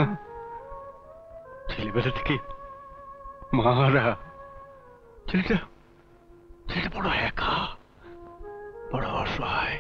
ছেলেবেলা থেকে মারা ছেলেটা বড় একা, বড় অসহায়।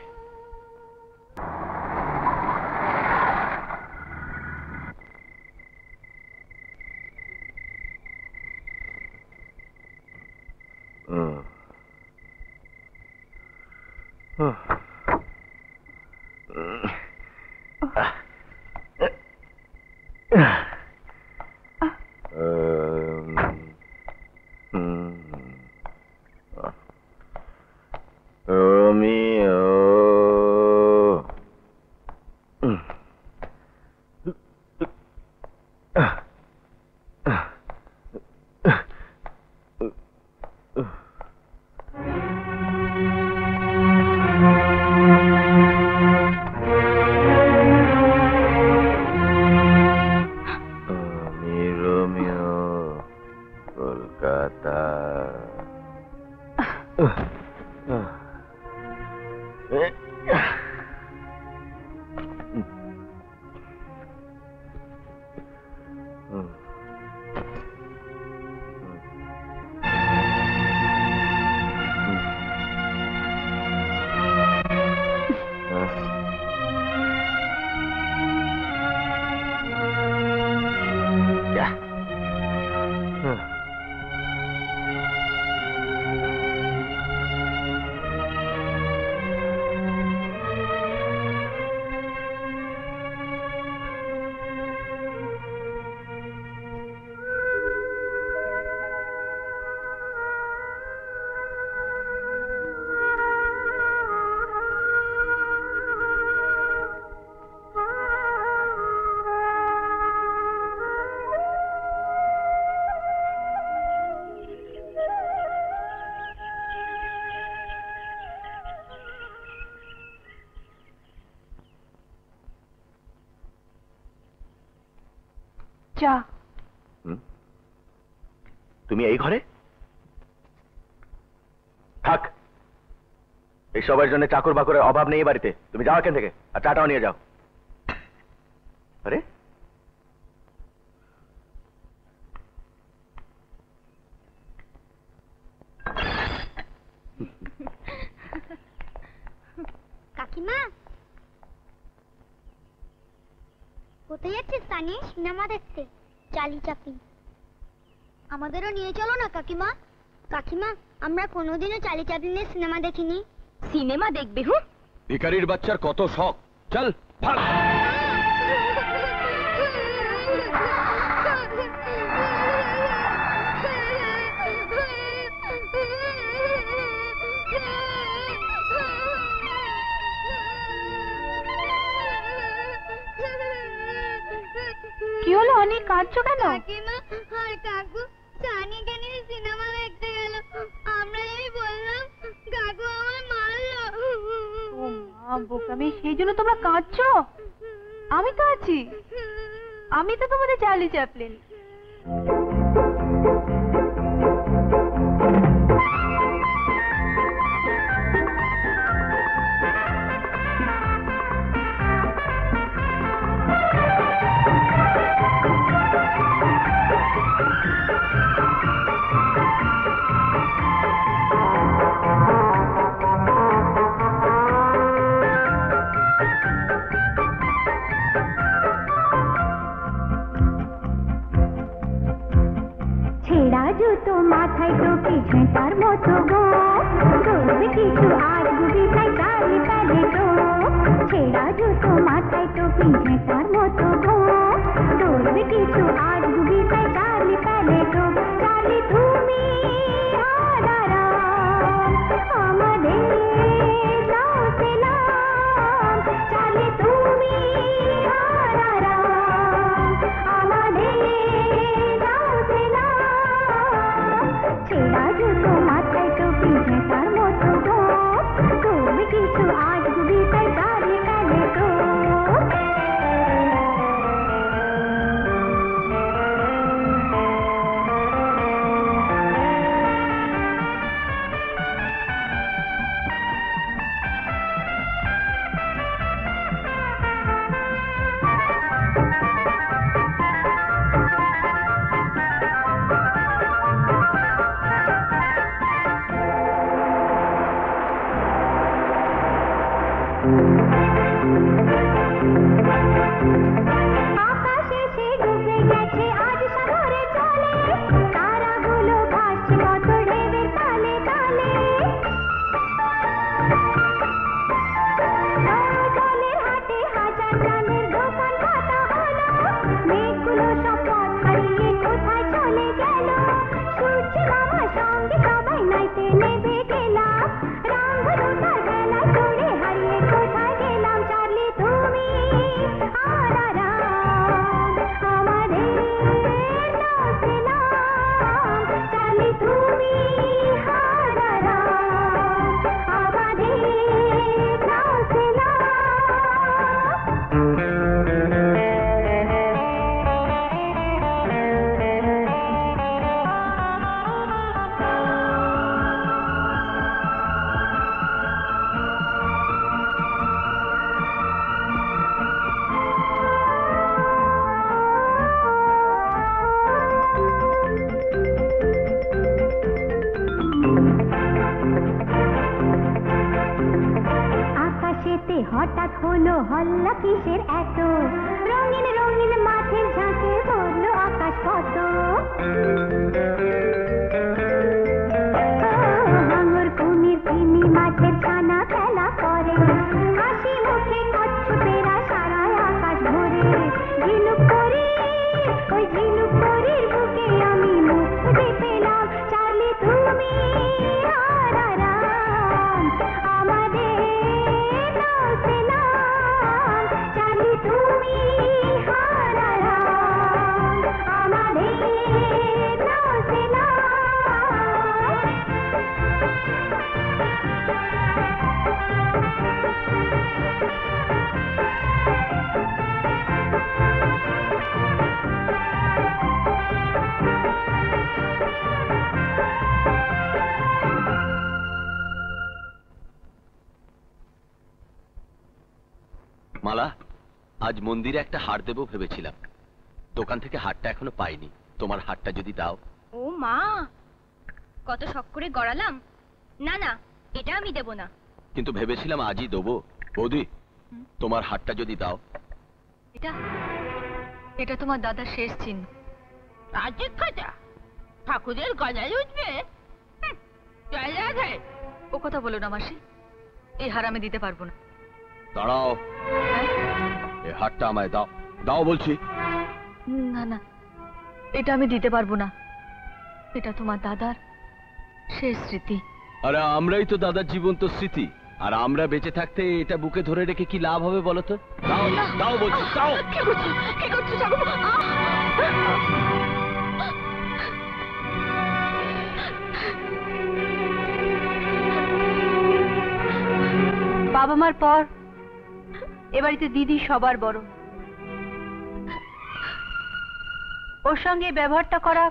তুমি এই ঘরে থাক। এই সবার জন্য চাকর বাকরের অভাব নেই বাড়িতে। তুমি যাও এখান থেকে, আর চাটাও নিয়ে যাও। আরে কাকিমা, কোথায় যাচ্ছিস তানি? সিনেমা দেখতে। চালি চাপি। আমাদেরও নিয়ে চলো না কাকিমা। কাকিমা, আমরা কোনোদিনও চালি চাপলিনের সিনেমা দেখিনি। সিনেমা দেখবে? হুঁ, ভিখারির বাচ্চার কত শখ। চল ভাগ। কি হলো অনেক কাঁদছো কেন? কাকিমা আর কাকু সানিকে নিয়ে সিনেমা দেখতে গেল। আমরা এই বললাম, কাকু আমায় মারলো। ও মা বোকামি, সেই জন্য তোমরা কাঁদছো? আমি তো আছি, আমি তো তোমাদের চার্লি চ্যাপলিন। জুতো মাথায় টুপি ঝেঁটার মতো গো, দৌড়বে কিছু আজ গুবি তাই চালি পেলে তো। ছেঁড়া জুতো মাথায় টুপি ঝেঁটার মতো গো, দৌড়বে কিছু আজ গুবি তাই চালি পেলে তো। চালি তুমি আদারাম আমাদের দাও সেলাম। চালি তুমি আদারাম আমাদের দাও সেলাম। ছেঁড়া জুতো মাথায় টুপি ঝেঁটার মতো গো, তুমি কিছু আজ গুবি তাই চালি পেলে তো। আকাশে সে ডুবে গেছে আজ সাগরে চলে, তারাগুলো ভাসছে কত ঢেউয়ের তালে তালে। হঠাৎ হলো হল্লা কিসের এত, রঙিন রঙিন মাঠের ঝাঁকে ভরলো আকাশ কত। হাঙর কুমির তিমি মাঠের ছানা খেলা করে, হাসি মুখে কচ্ছপেরা সারা আকাশ ভরে। ঝিনুক পরি, ওই ঝিনুক পরির বুকে আমি মুক্তি পেলাম, চার্লি তুমি আরারাম আমাদের নাচে নাম, চার্লি তুমি আরারাম আমাদের নাচে নাম। মালা, আজ মন্দিরে একটা হার দেবো ভেবেছিলাম, দোকান থেকে হারটা এখনো পাইনি। তোমার হারটা যদি দাও। ও মা, কত শখ করে গড়ালাম। না না, এটা আমি দেব না। কিন্তু ভেবেছিলাম আজই দেবো। বৌদি, তোমার হারটা যদি দাও। এটা এটা তোমার দাদার শেষ চিহ্ন। রাজের খাজা ঠাকুরের গলায় উঠবে। ও কথা বলো না মাসি, এই হার আমি দিতে পারবো না। দাঁড়াও, এই হারটা আমায় দাও। দাও বলছি। না না, এটা আমি দিতে পারবো না। এটা তোমার দাদার শেষ স্মৃতি। আরে আমরাই তো দাদার জীবন্ত স্মৃতি, আর আমরা বেঁচে থাকতে এটা বুকে ধরে রেখে কি লাভ হবে বলো তো? দাও দাও বলছি, দাও। কি করছো, কি করছো ঠাকুর? বাবা মার পর এ বাড়িতে দিদি সবার বড়। ওর সঙ্গে এই ব্যবহারটা করা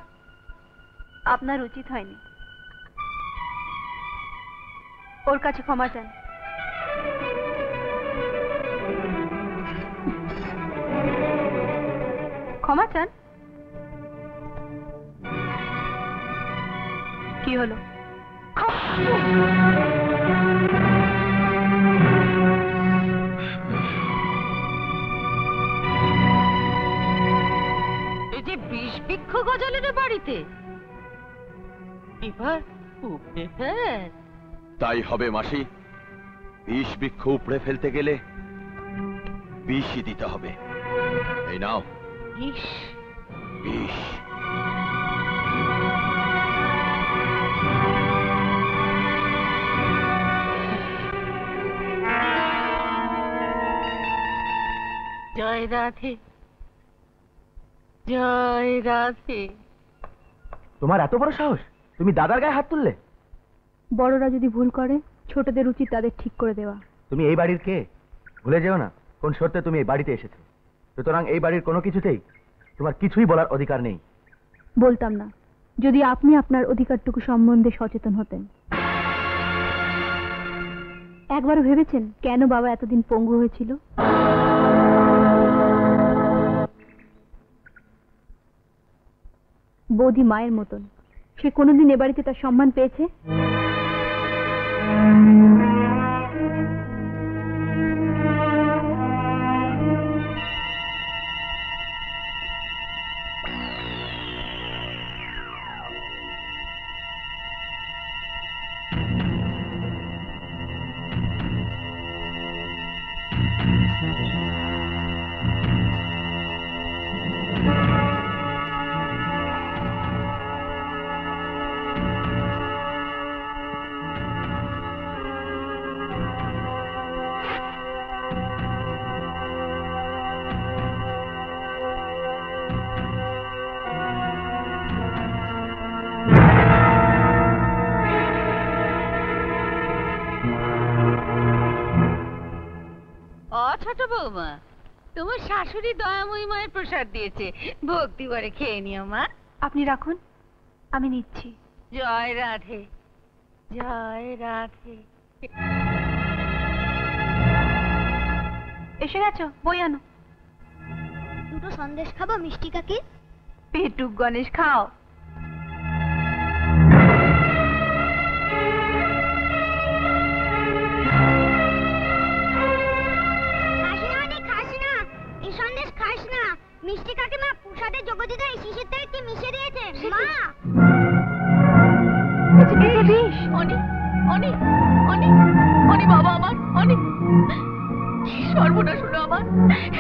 আপনার উচিত হয়নি। ওর কাছে ক্ষমা চান। ক্ষমা চান? কি হলো? এই যে বিষ বৃক্ষ গজালের বাড়িতে এবার তাই হবে মাসি। বিষ বৃক্ষ উপড়ে ফেলতে গেলে বিষই দিতে হবে। এই নাও বিষ। বিষ। জয় রাধে, জয় রাধে। তোমার এত বড় সাহস, তুমি দাদার গায়ে হাত তুললে? বড়রা যদি ভুল করে ছোটদের উচিত তাদের ঠিক করে দেওয়া। তুমি এই বাড়ির কে ভুলে যেও না, কোন শর্তে তুমি এই বাড়িতে এসেছো। সুতরাং এই বাড়ির কোনো কিছুতেই তোমার কিছুই বলার অধিকার নেই। বলতাম না যদি আপনি আপনার অধিকারটুকু সম্বন্ধে সচেতন হতেন। একবারও ভেবেছেন কেন বাবা এতদিন পঙ্গু হয়েছিল? বৌদি মায়ের মতন, সে কোনোদিন এ বাড়িতে তার সম্মান পেয়েছে? ছোট বৌমা, তোমার শাশুড়ি দয়াময়ী মায়ের প্রসাদ দিয়েছে, ভক্তি করে খেয়ে নিও মা। আপনি রাখুন, আমি নিচ্ছি। জয় রাধে, জয় রাধে। এসে গেছো, বই আনো। দুটো সন্দেশ খাবো মিষ্টি কাকি? পেটুক গণেশ, খাও। সর্বনাশ হলো আমার,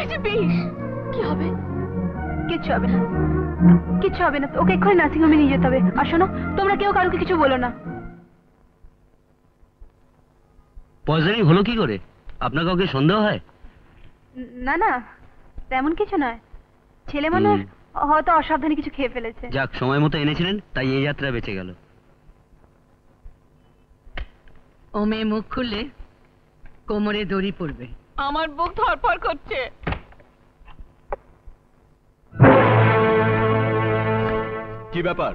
এই যে বিষ। কি হবে? কিচ্ছু হবে না, কিচ্ছু হবে না। ওকে এক্ষুনি নার্সিং হোমে নিয়ে যেতে হবে। আর শোনো, তোমরা কেউ কারোকে কিছু বলো না। পয়জনিং হলো কি করে? আপনার কাউকে সন্দেহ হয়? না না, তেমন কিছু নয়। ছেলে মানুষ হয়তো অসাবধানে কিছু খেয়ে ফেলেছে। যাক, সময় মতো এনেছিলেন তাই এই যাত্রা বেঁচে গেল। ও মেয়ে মুখ খুললে কোমরে দড়ি পড়বে। আমার বুক ধড়ফড় করছে। কি ব্যাপার,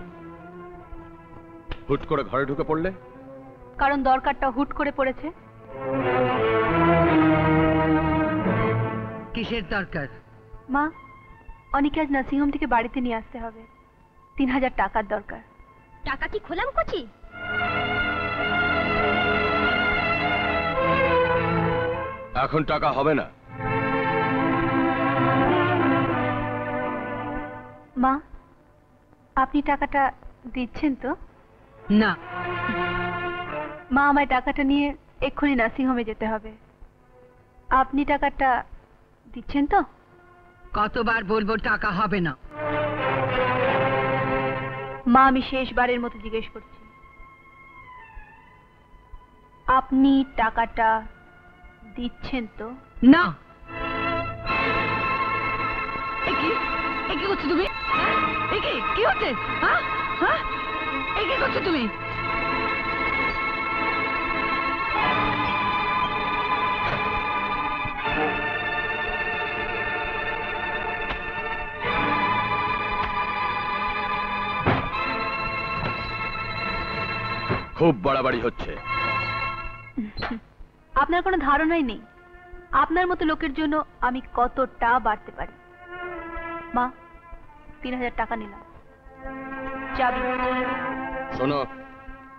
হুট করে ঘরে ঢুকে পড়লে? কারণ দরকারটা হুট করে পড়েছে। কিসের দরকার? মা, অনেকে আজ নার্সিং হোম থেকে বাড়িতে নিয়ে আসতে হবে। 3000 টাকার দরকার। টাকা কি খোলাম কচি? এখন টাকা হবে না। মা, আপনি টাকাটা দিচ্ছেন তো? না। মা, আমায় টাকাটা নিয়ে এক্ষুনি নার্সিং হোমে যেতে হবে। আপনি টাকাটা দিচ্ছেন তো? কতবার বলবো টাকা হবে না? মা, আমি শেষবারের মতো জিজ্ঞেস করছি, আপনি টাকাটা দিচ্ছেন তো? না। কি করছো তুমি? কি হচ্ছে? কি করছো তুমি? খুব বাড়াবাড়ি হচ্ছে। আপনার কোনো ধারণাই নেই আপনার মতো লোকের জন্য আমি কতটা বাড়তে পারি। মা, 3000 টাকা নিলাম। চাবি। শোনো,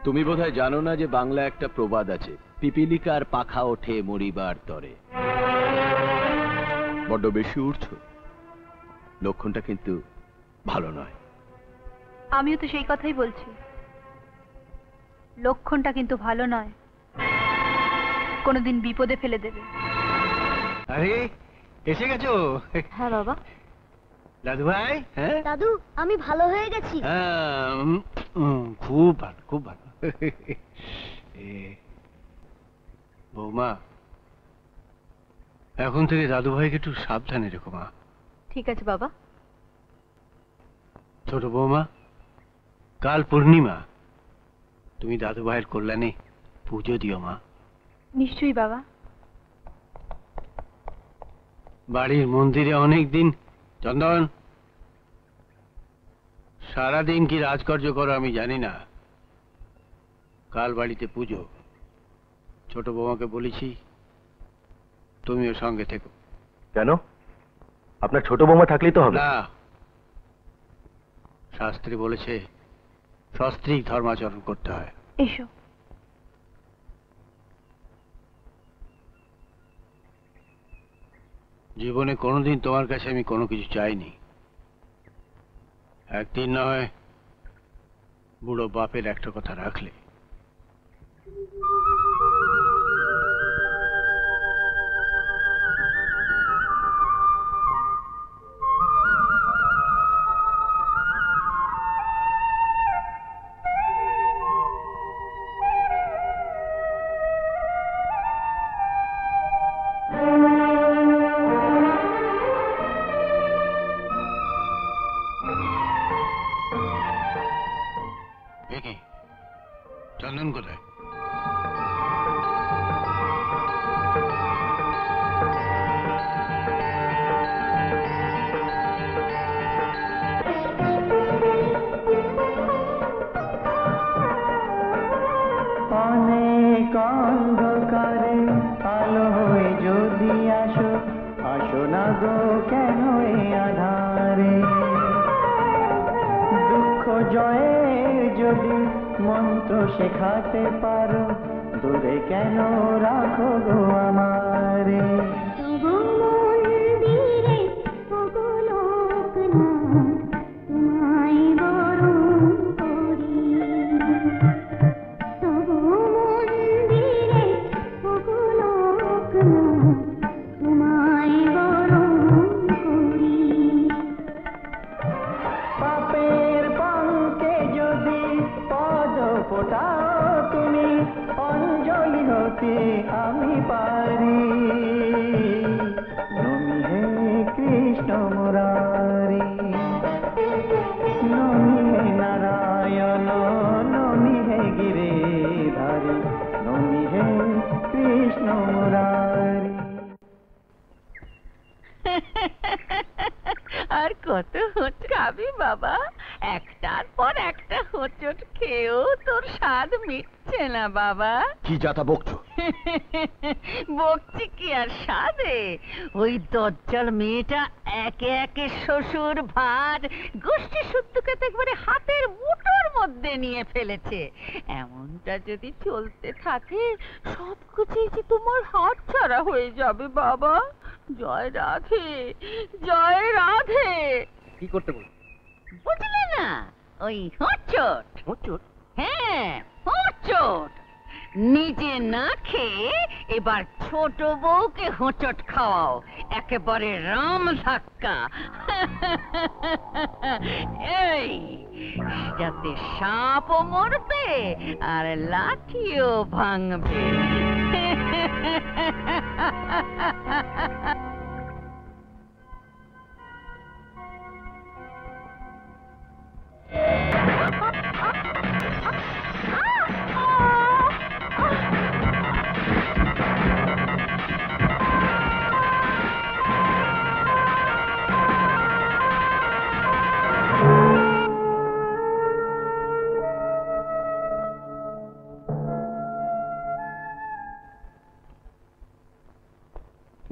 তুমি বোধহয় জানো না যে বাংলা একটা প্রবাদ আছে, পিপিলিকার পাখা ওঠে মরিবার তরে। বড্ড বেশি উঠছ, লক্ষণটা কিন্তু ভালো নয়। আমিও তো সেই কথাই বলছি, লক্ষণটা কিন্তু ভালো নয়, কোনোদিন বিপদে ফেলে দেবে। আরে এসে গেছো? হ্যাঁ বাবা। দাদু ভাই? হ্যাঁ দাদু, আমি ভালো হয়ে গেছি। খুব ভালো, খুব ভালো। বৌমা, এখন থেকে দাদু ভাইকে একটু সাবধানে রেখো মা। ঠিক আছে বাবা। ছোট বৌমা, কাল পূর্ণিমা, তুমি দাদু ভাইয়ের কল্যাণে পুজো দিও মা। নিশ্চয়ই বাবা। বাড়ির মন্দিরে অনেক দিন। চন্দন, সারাদিন কি রাজকার্য করো আমি জানি না, কাল বাড়িতে পুজো। ছোট বৌমাকে বলেছি তুমিও সঙ্গে থেকো। কেন? আপনার ছোট বৌমা থাকলেই তো হবে। না, শাস্ত্রে বলেছে সস্ত্রীক ধর্মাচরণ করতে হয়। এসো। জীবনে কোনোদিন তোমার কাছে আমি কোনো কিছু চাইনি। একদিন না হয় বুড়ো বাপের একটা কথা রাখলে। চন্দন কোথায়? অনেক অন্ধকারে আলো হয়ে যদি আসো, আসো না গো কেন এ আধারে। দুঃখ জয়ের যদি মন্ত্র শেখাতে পারো, দূরে কেন রাখো গো আমারে। তোমায় আমি পারি নমি হে কৃষ্ণ মুরারি নমি হে নারায়ণ নমি হে গিরিধারী নমি হে কৃষ্ণ মুরারি। আর কত হোঁচ খাবি বাবা? একটার পর একটা হোঁচট খেয়েও তোর স্বাদ মিটছে না বাবা। কি যাতা বকছো? বকছি কি আর স্বাদে? ওই দজ্জাল মেয়েটা একে একে শ্বশুর ভাত গোষ্ঠী শুদ্ধকে তো একবারে হাতের মুঠোর মধ্যে নিয়ে ফেলেছে। এমনটা যদি চলতে থাকে সবকিছুই যে তোমার হাত ছাড়া হয়ে যাবে বাবা। জয় রাধে, জয় রাধে। কি করতে বল? বুঝলে না, ওই হোঁচট। হোঁচট? হ্যাঁ, হোঁচট। নিজে না খেয়ে এবার ছোট বউকে হোঁচট খাওয়াও, একেবারে রাম ধাক্কা। এই যাতে সাপও মরবে আর লাঠিও ভাঙবে।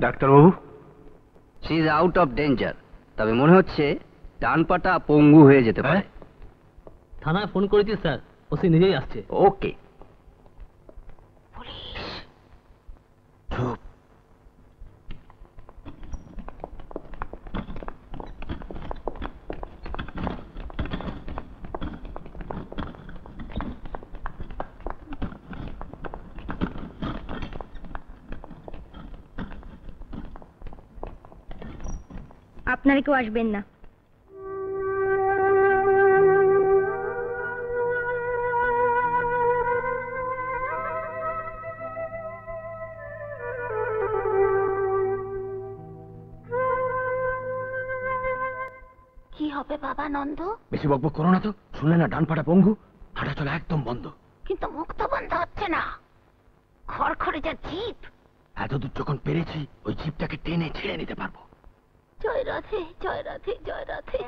ডাক্তারবাবু, she is out of danger, তবে মনে হচ্ছে ডান পাটা পঙ্গু হয়ে যেতে পারে। থানায় ফোন করেছি স্যার, ওসি নিজেই আসছে। ওকে। চুপ। আপনারা কেউ আসবেন না। কি হবে বাবা নন্দ? বেশি বকবক করো না তো, শুনলে না ডান পাটা পঙ্গু, হাঁটা চলা একদম বন্ধ। কিন্তু মুখ তো বন্ধ হচ্ছে না, খড়খড়ে যা জিভ। এতদূর যখন পেরেছি ওই জিভটাকে টেনে ছেড়ে নিতে পারবো। জয় রাধে, জয় রাধে, জয় রাধে।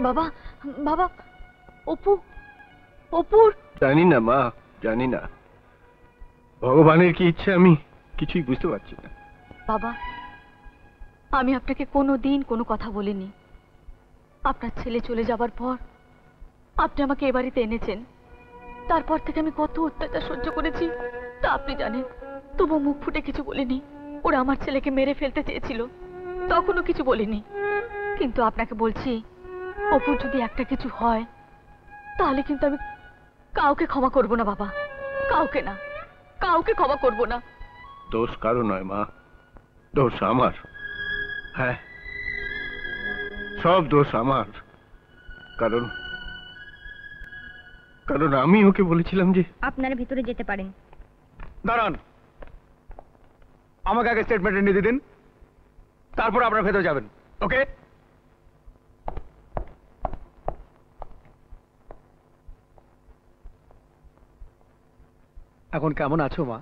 বাবা, বাবা, অপু, অপুর। জানি না মা, জানি না। ভগবানের কি ইচ্ছে আমি কিছুই বুঝতে পারছি না। বাবা, আমি আপনাকে কোনোদিন কোনো কথা বলিনি। আপনার ছেলে চলে যাবার পর আপনি আমাকে এ বাড়িতে এনেছেন। তারপর থেকে আমি কত অত্যাচার সহ্য করেছি তা আপনি জানেন। তবু মুখ ফুটে কিছু বলিনি। ওরা আমার ছেলেকে মেরে ফেলতে চেয়েছিল, তখনও কিছু বলিনি। কিন্তু আপনাকে বলছি, অপুর যদি একটা কিছু হয় তাহলে কিন্তু আমি কাউকে ক্ষমা করব না বাবা, কাউকে না, কাউকে ক্ষমা করব না। দোষ কারো নয় মা, দোষ আমার। হ্যাঁ, সব দোষ আমার। কারণ কারণ আমি ওকে বলেছিলাম যে আপনারা ভিতরে যেতে পারেন। দাঁড়ান, আমাকে আগে স্টেটমেন্ট নিতে দিন, তারপর আপনারা ভেতরে যাবেন। ওকে? এখন কেমন আছো মা?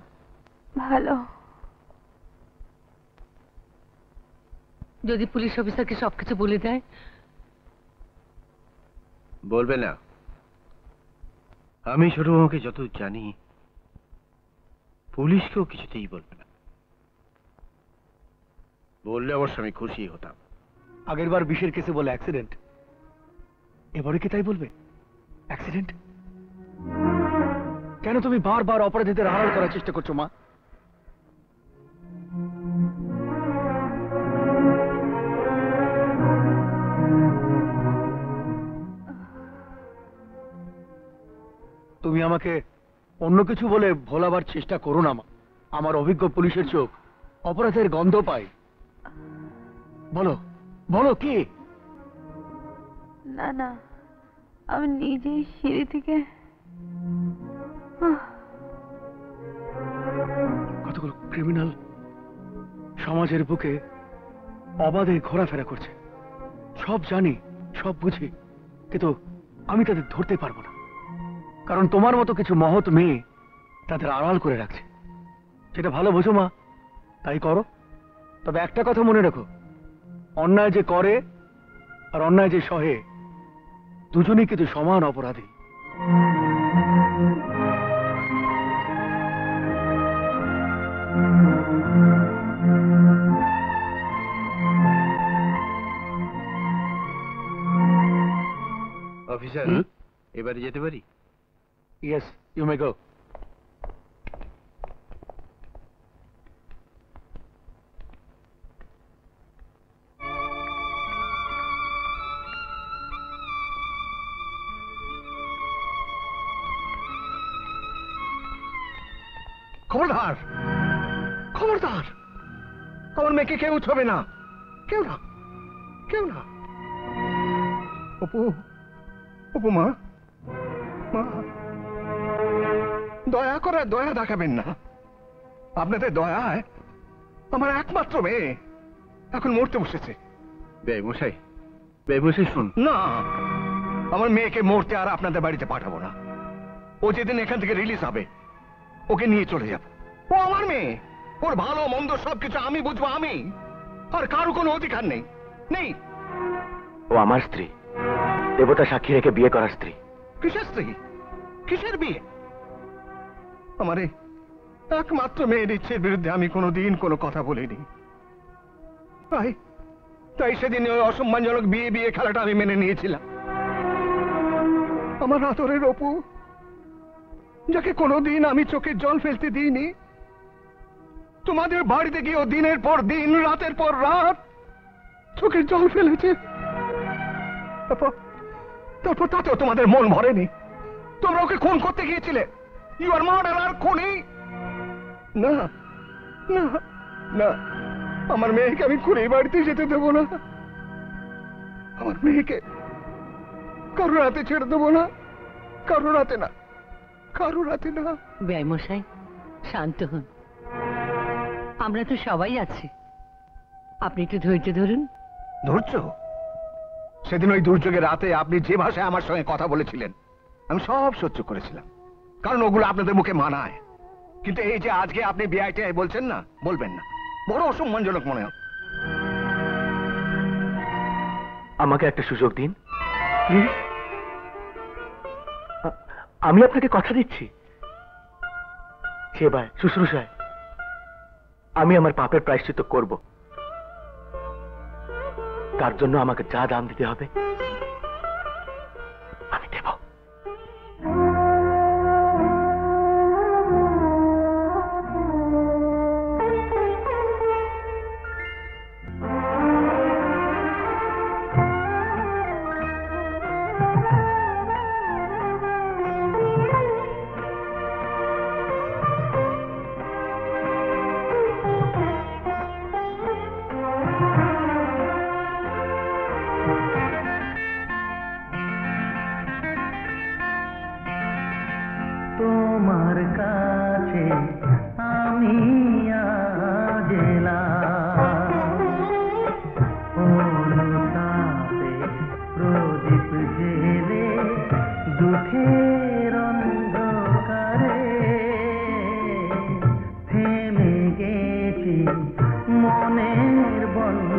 ভালো। যদি পুলিশ অফিসারকে সবকিছু বলে দেয়? বলবে না। আমি ছোটবাবুকে যত জানি পুলিশকেও কিছুতেই বলবে না। বললে অবশ্য আমি খুশি হতাম। আগের বার বিষের কেসে বলে অ্যাক্সিডেন্ট, এবারে কি তাই বলবে? অ্যাক্সিডেন্ট? কেন তুমি বারবার অপরাধীদের আড়াল করার চেষ্টা করছো মা? তুমি আমাকে অন্য কিছু বলে ভোলাবার চেষ্টা করো না মা। আমার অভিজ্ঞ পুলিশের চোখ অপরাধের গন্ধ পায়। বলো বলো কি? না না, আমি নিজেই সিঁড়ি থেকে কতগুলো ক্রিমিনাল সমাজের বুকে অবাধে ঘোরাফেরা করছে। সব জানি, সব বুঝি, কিন্তু আমি তাদের ধরতে পারবো না, কারণ তোমার মতো কিছু মহৎ মেয়ে তাদের আড়াল করে রাখছে। সেটা ভালো বোঝো মা, তাই করো। তবে একটা কথা মনে রেখো, অন্যায় যে করে আর অন্যায় যে সহে, দুজনেই কিন্তু সমান অপরাধী। অফিসার, এবারে যেতে পারি? ইয়েস, ইউ মে গো। খবরদার, খবরদার, আমার মেয়েকে কেউ ছবে না, কেউ না, কেউ না। অপু, অপু মা, মা, দয়া করে দয়া দেখাবেন না। আপনাদের দয়ায় আমার একমাত্র মেয়ে এখন মরতে বসেছে। বেমশাই, বেমশাই শুন না, আমার মেয়েকে মরতে আর আপনাদের বাড়িতে পাঠাবো না। ও যেদিন এখান থেকে রিলিজ হবে, ওকে নিয়ে চলে যাব। ও আমার মেয়ে, ওর ভালো মন্দ সবকিছু আমি বুঝবো, আমি, আর কারো কোনো অধিকার নেই, নেই। ও আমার স্ত্রী, দেবতা সাক্ষী রেখে বিয়ে করার স্ত্রী। কিসের স্ত্রী? কিসের বিয়ে? আমার এই একমাত্র মেয়ের ইচ্ছের বিরুদ্ধে আমি কোনোদিন কোনো কথা বলিনি। তাই সেদিন ওই অসম্মানজনক বিয়ে বিয়ে খেলাটা আমি মেনে নিয়েছিলাম। আমার আদরের অপু, যাকে কোনোদিন আমি চোখের জল ফেলতে দিইনি, তোমাদের বাড়িতে গিয়ে দিনের পর দিন, রাতের পর রাত চোখের জল ফেলেছে। তারপর তাতেও তোমাদের মন ভরেনি। তোমরা ওকে খুন করতে গিয়েছিলে। ইউ আর মার্ডারার, খুনি। না না না, আমার মেয়েকে আমি খুনি বাড়িতে যেতে দেবো না। আমার মেয়েকে কারো রাতে ছেড়ে দেবো না, কারো রাতে না, কারো রাতে না। বেয়াইমশাই, শান্ত হন, আমরা তো সবাই আছি, আপনি একটু ধৈর্য ধরুন। ধৈর্য? সেদিন ওই দুর্যোগের রাতে আপনি যে ভাষায় আমার সঙ্গে কথা বলেছিলেন, আমি সব সহ্য করেছিলাম, কারণ ওগুলো আপনাদের মুখে মানায়। কিন্তু এই যে আজকে আপনি বিআইটিআই বলছেন না, বলবেন না, বড় অসম্মানজনক মনে হয়। আমাকে একটা সুযোগ দিন প্লিজ। আমি আপনাকে কথা দিচ্ছি, সেবায় শুশ্রূষায় আমি আমার পাপের প্রায়শ্চিত্ত করব। তার জন্য আমাকে যা দাম দিতে হবে আমি দেব। তোমার কাছে আমি আজ এলাম, অনুতাপে প্রদীপ জেলে দুঃখের অন্ধকারে থেমে গেছি মনের বন্ধ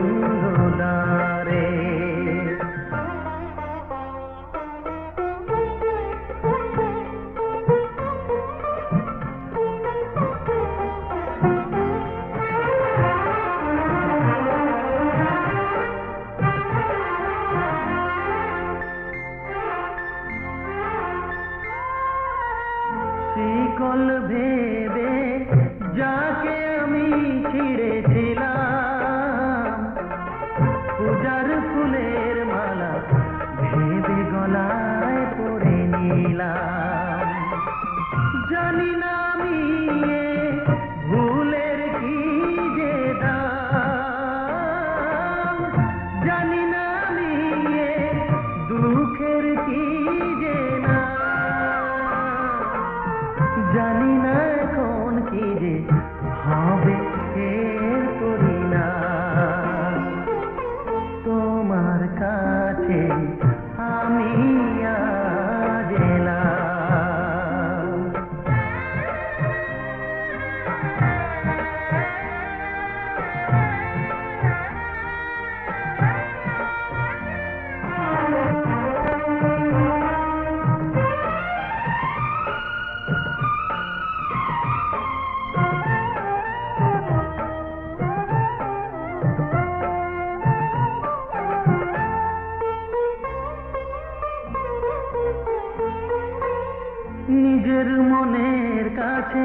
দ্বারে। শিকল ভেবে যাকে আমি ছিঁড়েছিলাম, নিজের মনের কাছে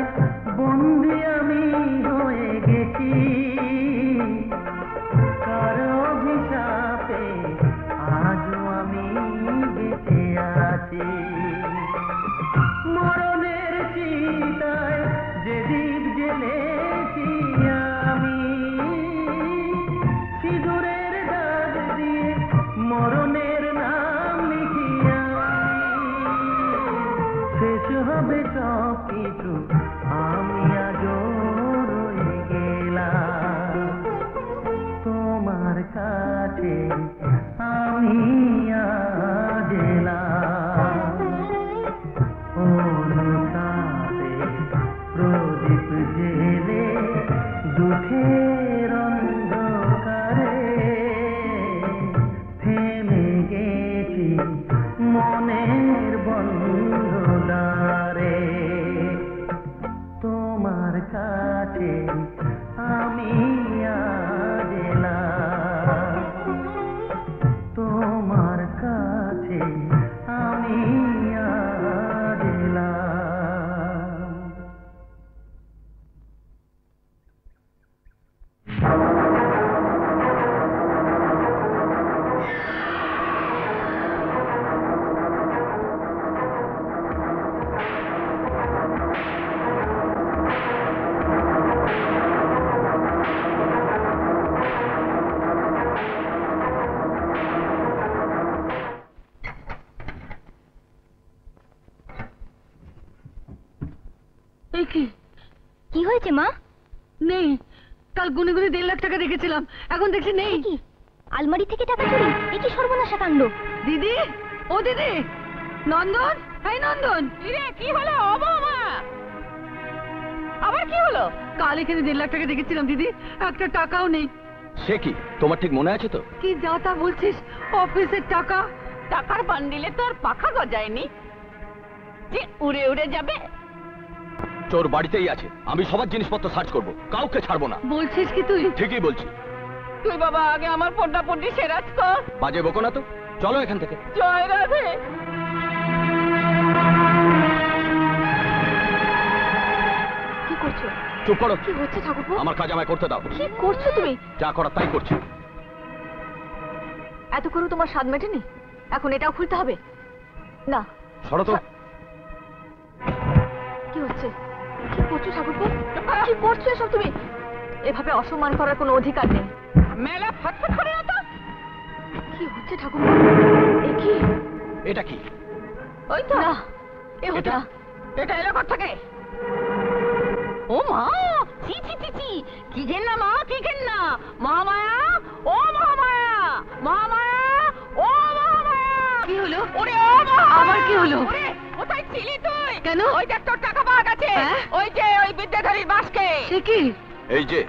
বন্দি আমি হয়ে গেছি, কার অভিশাপে আজও আমি বেঁচে আছি। মরণের চিতায় যে দীপ জ্বেলেছি আমি, সিঁদুরের দাগ দিয়ে মরণের নাম লিখি শেষ হবে সব কিছু, আমি আজও রয়ে গেলাম তোমার কাছে, আমি আজ এলাম অনুতাপে প্রদীপ জেলে দুঃখের অন্ধকারে থেমে গেছি মনের বন্ধুদারে, তোমার কাছে আমি আজ এলাম, তোমার কাছে আমি আজ এলাম। কি হয়েছে মা? নেই, কাল গুনে গুনে 1.5 লাখ টাকা রেখেছিলাম, এখন দেখছি নেই। আলমারি থেকে টাকা চুরি, এ কি সর্বনাশা কাণ্ড! দিদি, ও দিদি, নন্দন, এই নন্দন, কি হলো? ও বৌমা, আবার কি হলো? কাল এখানে 1.5 লাখ টাকা রেখেছিলাম দিদি, একটা টাকাও নেই। সে কি, তোমার ঠিক মনে আছে তো? কি যা তা বলছিস, অফিসের টাকা। টাকার বান্ডিলে তো আর পাখা গজায়নি যে উড়ে উড়ে যাবে। চোর বাড়িতেই আছে, আমি সবার জিনিসপত্র সার্চ করব, কাউকে ছাড়বো না। বলছিস কি তুই? ঠিকই বলছি। তুই বাবা আগে আমার পর্দাপর্দি সেরাজ কর। বাজে বকো না তো, চলো এখান থেকে। জয় রাধে। কি করছো? চুপ করো। কি হচ্ছে ঠাকুরপো? আমার কাজ আমায় করতে দাও। কি করছো তুমি? যা করার তাই করছি। এত করে তোমার স্বাদ মেটেনি, এখন এটাও খুলতে হবে? না। সরো তো। কি হচ্ছে? কি করছো ঠাকুরপো? কি করছো এসব তুমি? এভাবে অসম্মান করার কোনো অধিকার নেই। মেলা ফটফট করে না তো। কি হচ্ছে ঠাকুরপো? এ কি? এটা কি? ওই তো না, এ হটা। এটা এলো কোথা থেকে? ও মা, ছি ছি ছি ছি, কি ঘেন্না মা, কি ঘেন্না! মহামায়া, ও মহামায়া, মহামায়া, ও মহামায়া! কি হলো? ওরে ও মা! আবার কি হলো? ওরে, কোথায় ছিলি তুই? কেন? ওই দেখ তোর টাকা পাওয়া গেছে। ওই যে ওই বিদ্যাধরীর বাসকে। সে কি? এই যে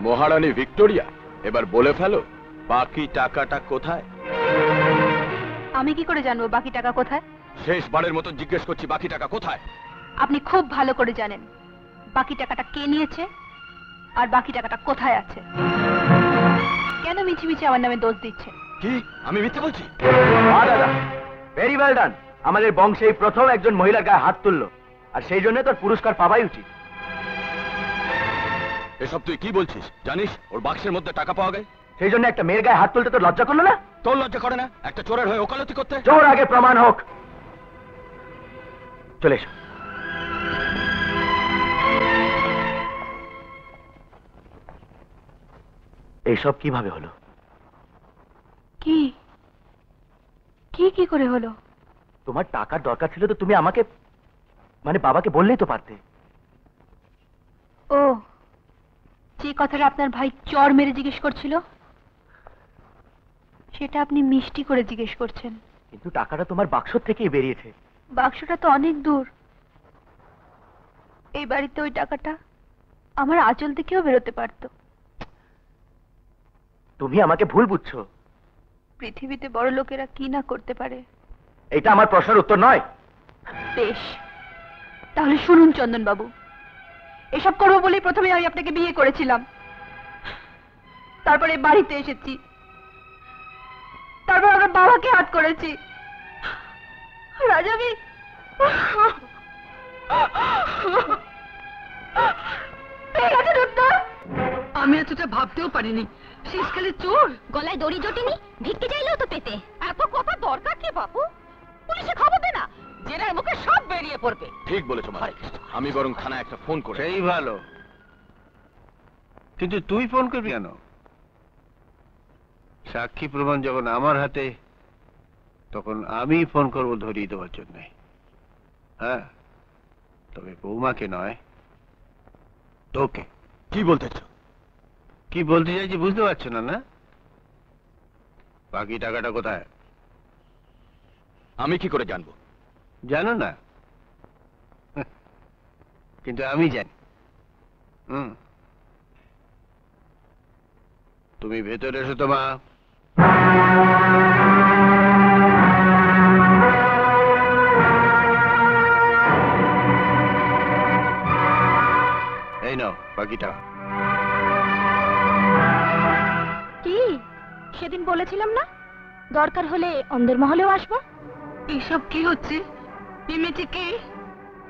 মহারানী ভিক্টোরিয়া, এবার বলে ফেলো বাকি টাকাটা কোথায়? আমি কি করে জানবো বাকি টাকা কোথায়? শেষবারের মতো জিজ্ঞেস করছি, বাকি টাকা কোথায়? আপনি খুব ভালো করে জানেন বাকি টাকাটা কে নিয়েছে আর বাকি টাকাটা কোথায় আছে। কেন মিছি মিছি আমার নামে দোষ দিচ্ছে? কি আমি মিথ্যে বলছি? দাদা, ভেরি ওয়েল ডান। আমাদের বংশে এই প্রথম একজন মহিলার গায়ে হাত তুললো, আর সেই জন্য তোর পুরস্কার পাওয়াই উচিত। এসব তুই কি বলছিস? জানিস ওর বাক্সের মধ্যে টাকা পাওয়া গেছে? সেই জন্য একটা মেয়ের গায়ে হাত তুলতে তোর লজ্জা করলো না? তোর লজ্জা করে না একটা চোরের হয়ে ওকালতি করতে? চোর আগে প্রমাণ হোক। চলে এসো। এইসব কিভাবে হলো? কি কি কি করে হলো? তোমার টাকার দরকার ছিল তো তুমি আমাকে, মানে বাবাকে বললেই তো পারতে। ও, যে কথাটা আপনার ভাই চর মেরে জিজ্ঞেস করছিল সেটা আপনি মিষ্টি করে জিজ্ঞেস করছেন। কিন্তু টাকাটা তোমার বাক্স থেকেই বেরিয়েছে। বাক্সটা তো অনেক দূর। এই বাড়িতে ওই টাকাটা আমার আঁচল থেকেও বেরোতে পারতো। তুমি আমাকে ভুল বুঝছো। পৃথিবীতে বড় লোকেরা কি না করতে পারে। এটা আমার প্রশ্নের উত্তর নয়। বেশ, তাহলে শুনুন চন্দন বাবু, এসব করবো বলেই প্রথমে আমি আপনাকে বিয়ে করেছিলাম, তারপরে বাড়িতে এসেছি, তারপর আমার বাবাকে হাত করেছি। রাজাবি আমি এতটা ভাবতেও পারিনি শেষকালে চোর গলায় দড়ি জটেনি, ভিক্ষে চাইলেও তো পেতে। এত কথা দরকার কি বাবু? পুলিশে খবর দে না, জেনার মুখে সব বেরিয়ে পড়বে। ঠিক বলেছো মা, আমি বরং থানায় একটা ফোন করে। সেই ভালো, কিন্তু তুই ফোন করবি কেন? সাক্ষী প্রমাণ যখন আমার হাতে, তখন আমি ফোন করবো ধরিয়ে দেওয়ার জন্য। হ্যাঁ, তবে বৌমাকে নয়, তোকে। কি বলতেছ? কি বলতে চাইছি বুঝতে পারছো না? না, বাকি টাকাটা কোথায়? আমি কি করে জানবো? জানো না, কিন্তু আমি জানি। তুমি ভেতরে এসো তো মা। এই নাও বাকি টাকা। কি সেদিন বলেছিলাম না, দরকার হলে অন্দরমহলেও আসবো। এইসব কি হচ্ছে? এই মেয়েটি কে?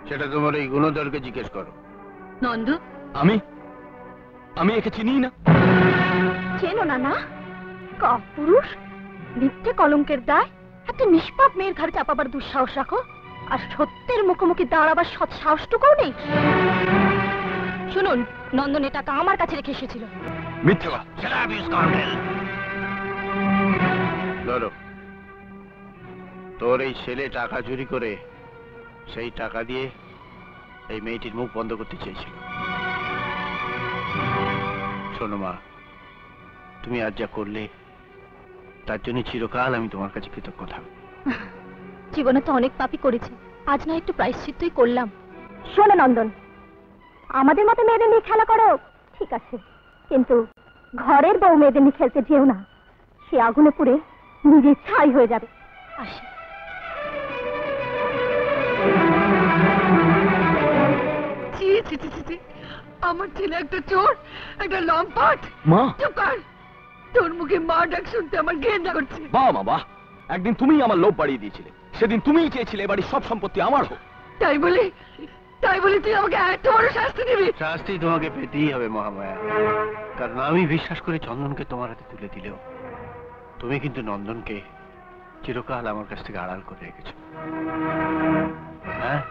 সেটা তোমার এই গুণধরকে জিজ্ঞেস করো। নন্দ? আমি একে চিনি না। চেনো না? না, কাপুরুষ, মিথ্যে কলঙ্কের দায় একটা নিষ্পাপ মেয়ের ঘাড়ে চাপাবার দুঃসাহস রাখো, আর সত্যের মুখোমুখি দাঁড়াবার সৎ সাহসটুকুও নেই। শুনুন, নন্দন এ টাকা আমার কাছে রেখে এসেছিল। মিথ্যে ধরো, তোর এই ছেলে টাকা চুরি করে সেই টাকা দিয়ে এই মেয়েটির মুখ বন্ধ করতে চেয়েছিল। শোনো মা, তুমি আজ যা করলে তার জন্য চিরকাল আমি তোমার কাছে কৃতজ্ঞ থাকব। জীবনে তো অনেক পাপই করেছি, আজ না একটু প্রায়শ্চিত্তই করলাম। শোনো নন্দন, আমাদের মতো মেয়েদের নিয়ে খেলা করো ঠিক আছে, কিন্তু ঘরের বউ মেয়েদের নিয়ে খেলতে যেও না, সে আগুনে পুড়ে নিজে ছাই হয়ে যাবে। আসি। আমার ছেলে একটা চোর, একটা লম্পট। মা চুপ কর, তোর মুখে মা ডাক শুনতে আমার ঘেন্না করছে। বাহ মা বাহ, একদিন তুমিই আমার লোভ বাড়িয়ে দিয়েছিলে, সেদিন তুমিই চেয়েছিলে বাড়ির সব সম্পত্তি আমার হোক। তাই বলি তুই আমাকে এত বড় শাস্তি দিবি? শাস্তি তোমাকে পেতেই হবে মহামায়া, কারণ আমি বিশ্বাস করে চন্দনকে তোমার হাতে তুলে দিলেও তুমি কিন্তু নন্দনকে চিরকাল আমার কাছ থেকে আড়াল করে রেখেছো। হ্যাঁ,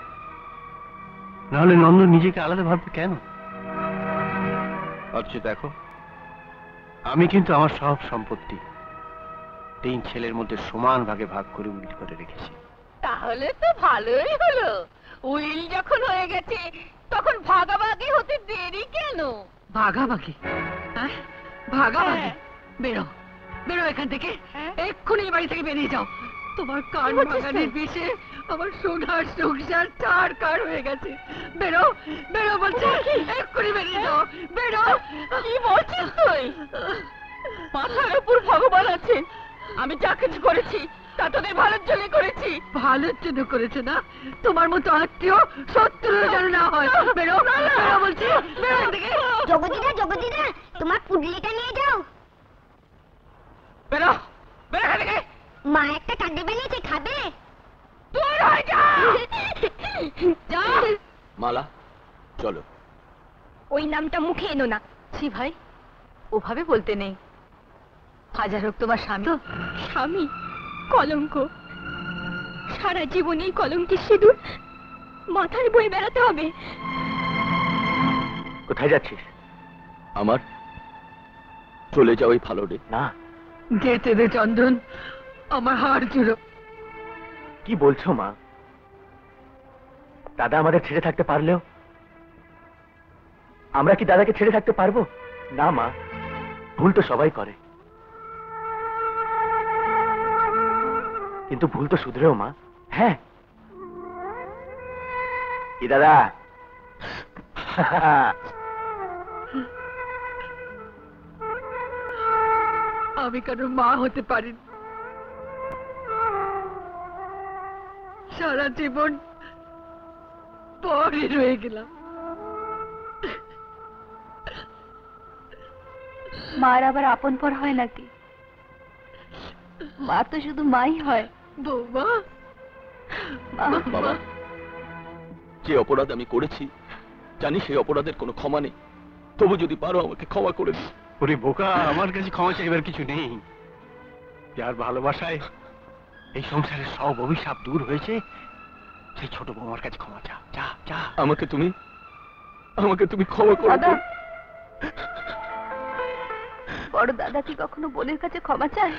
নাহলে নন্দন নিজেকে আলাদা ভাববে কেন? অথচ দেখো, আমি কিন্তু আমার সব সম্পত্তি 3 ছেলের মধ্যে সমান ভাগে ভাগ করে উইল করে রেখেছি। তাহলে তো ভালোই হলো, উইল যখন হয়ে গেছে তখন ভাগাভাগি হতে দেরি কেন? ভাগাভাগি? ভাগাভাগি? বেরো, বেরো এখান থেকে, এক্ষুনি বাড়ি থেকে বেরিয়ে যাও। তোমার কান ভাগানির বিষে আমার সোনার সংসার ছাড়খাড় হয়ে গেছে। বেরো, বেরো বলছি, এক্ষুনি বেরিয়ে যাও, বেরো। কি বলছিস তুই? মাথার উপর ভগবান আছে, আমি যা কিছু করেছি তা তোদের ভালোর জন্য করেছি। ভালোর জন্য করেছে না? তোমার মতো আত্মীয় শত্রু যেন না হয়। বেরো, বেরো বলছি, বেরো থেকে। জগদিদা, তোমার পুডলিটা নিয়ে যাও। বেরো, বেরো থেকে। মা একটা কাঁদে বানিয়েছে, খাবে? দূর হয়ে যা। যা। মালা, চলো। ওই নামটা মুখে এনো না। ছি ভাই, ওভাবে বলতে নেই। হাজার হোক তোমার স্বামী। তো স্বামী কলঙ্ক, সারা জীবন এই কলঙ্কের সিঁদুর মাথায় বয়ে বেড়াতে হবে। কোথায় যাচ্ছিস? আমার চলে যাওয়াই ভালো রে। না, যেতে দে চন্দন, আমার হাড় জুড়ো। কি বলছো মা? দাদা আমাদের ছেড়ে থাকতে পারলেও আমরা কি দাদাকে ছেড়ে থাকতে পারবো? না মা, ভুল তো সবাই করে, কিন্তু ভুল তো শুধরেও মা। হ্যাঁ কি দাদা? আমি কারো মা হতে পারি সারা জীবন পরে রয়ে গেলাম। মার আবার আপন পর হয় নাকি? মা তো শুধু মাই হয়। বৌমা, বাবা, যে অপরাধ আমি করেছি জানি সেই অপরাধের কোনো ক্ষমা নেই, তবু যদি পারো আমাকে ক্ষমা করে দিও। ওরে বোকা, আমার কাছে ক্ষমা চাইবার কিছু নেই। যার ভালোবাসায় এই সংসারের সব অভিশাপ দূর হয়েছে, সেই ছোট বৌমার কাছে ক্ষমা চা। যা যা, আমাকে তুমি ক্ষমা করো। দাদা, বড় দাদা কি কখনো বোনের কাছে ক্ষমা চায়?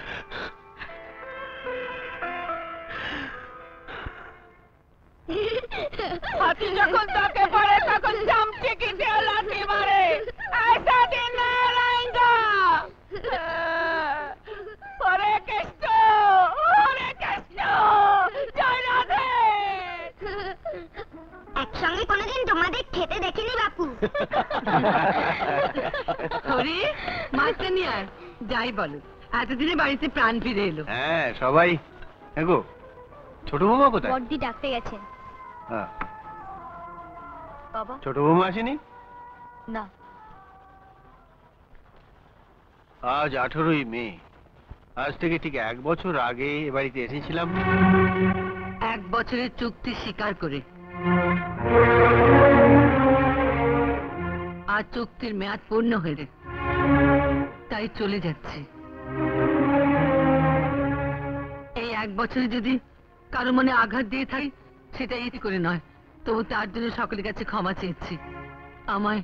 হাতি যখন তাকে পারে তখন চামচে কিসে লাথি মারে, ऐसा दिन नहीं रहेगा। হরে কৃষ্ণ, হরে কৃষ্ণ, জয় রাধে। একসঙ্গে কোনোদিন তোমাদের খেতে দেখিনি বাপু। হরি, মাছটা নিয়ে আয়। যাই বলো, এতদিনে বাড়িতে প্রাণ ফিরে এলো। হ্যাঁ সবাই। গো, ছোট বৌমা কোথায়? বড়দি ডাকতে গেছেন। হ্যাঁ, বাবা ছোট বৌমা আসেনি? না। আজ 18ই মে। আজ থেকে ঠিক 1 বছর আগে এ বাড়িতে এসেছিলাম। 1 বছরের চুক্তি স্বীকার করে আজ চুক্তির মেয়াদ পূর্ণ হয়ে তাই চলে যাচ্ছে। এই 1 বছরে যদি কারো মনে আঘাত দিয়ে থাকি সেটা ইতি করে নয়, তবু তার জন্য সকলের কাছে ক্ষমা চেয়েছি। আমায়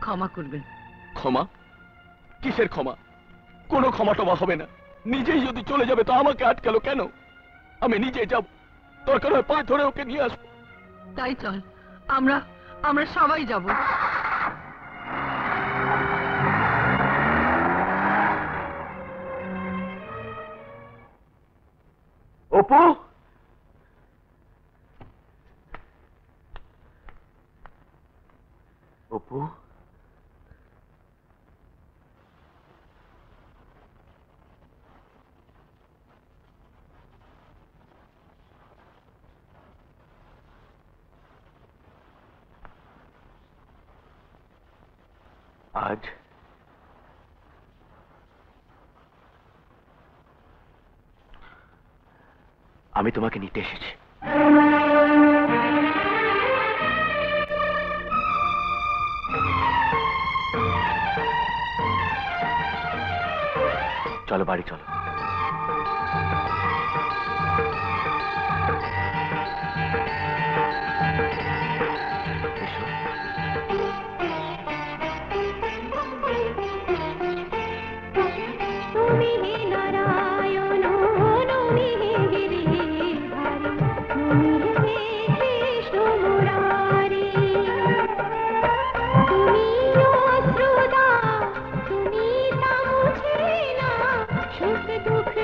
ক্ষমা করবেন। ক্ষমা? কিসের ক্ষমা? কোনো ক্ষমা টমা হবে না। নিজেই যদি চলে যাবে তো আমাকে আটকালো কেন? আমি নিজেই যাব, দরকার হয় পায়ে ধরে ওকে নিয়ে আসবো। তাই চল, আমরা সবাই যাব। অপু, অপু, আজ আমি তোমাকে নিতে এসেছি। চলো বাড়ি চলো। তুমি হে নারায়ণ, তুমি হে গিরিধারী, তুমি হে কৃষ্ণ মুরারি, তুমি অশ্রুদা, তুমি তা মুছে না সুখ দুঃখ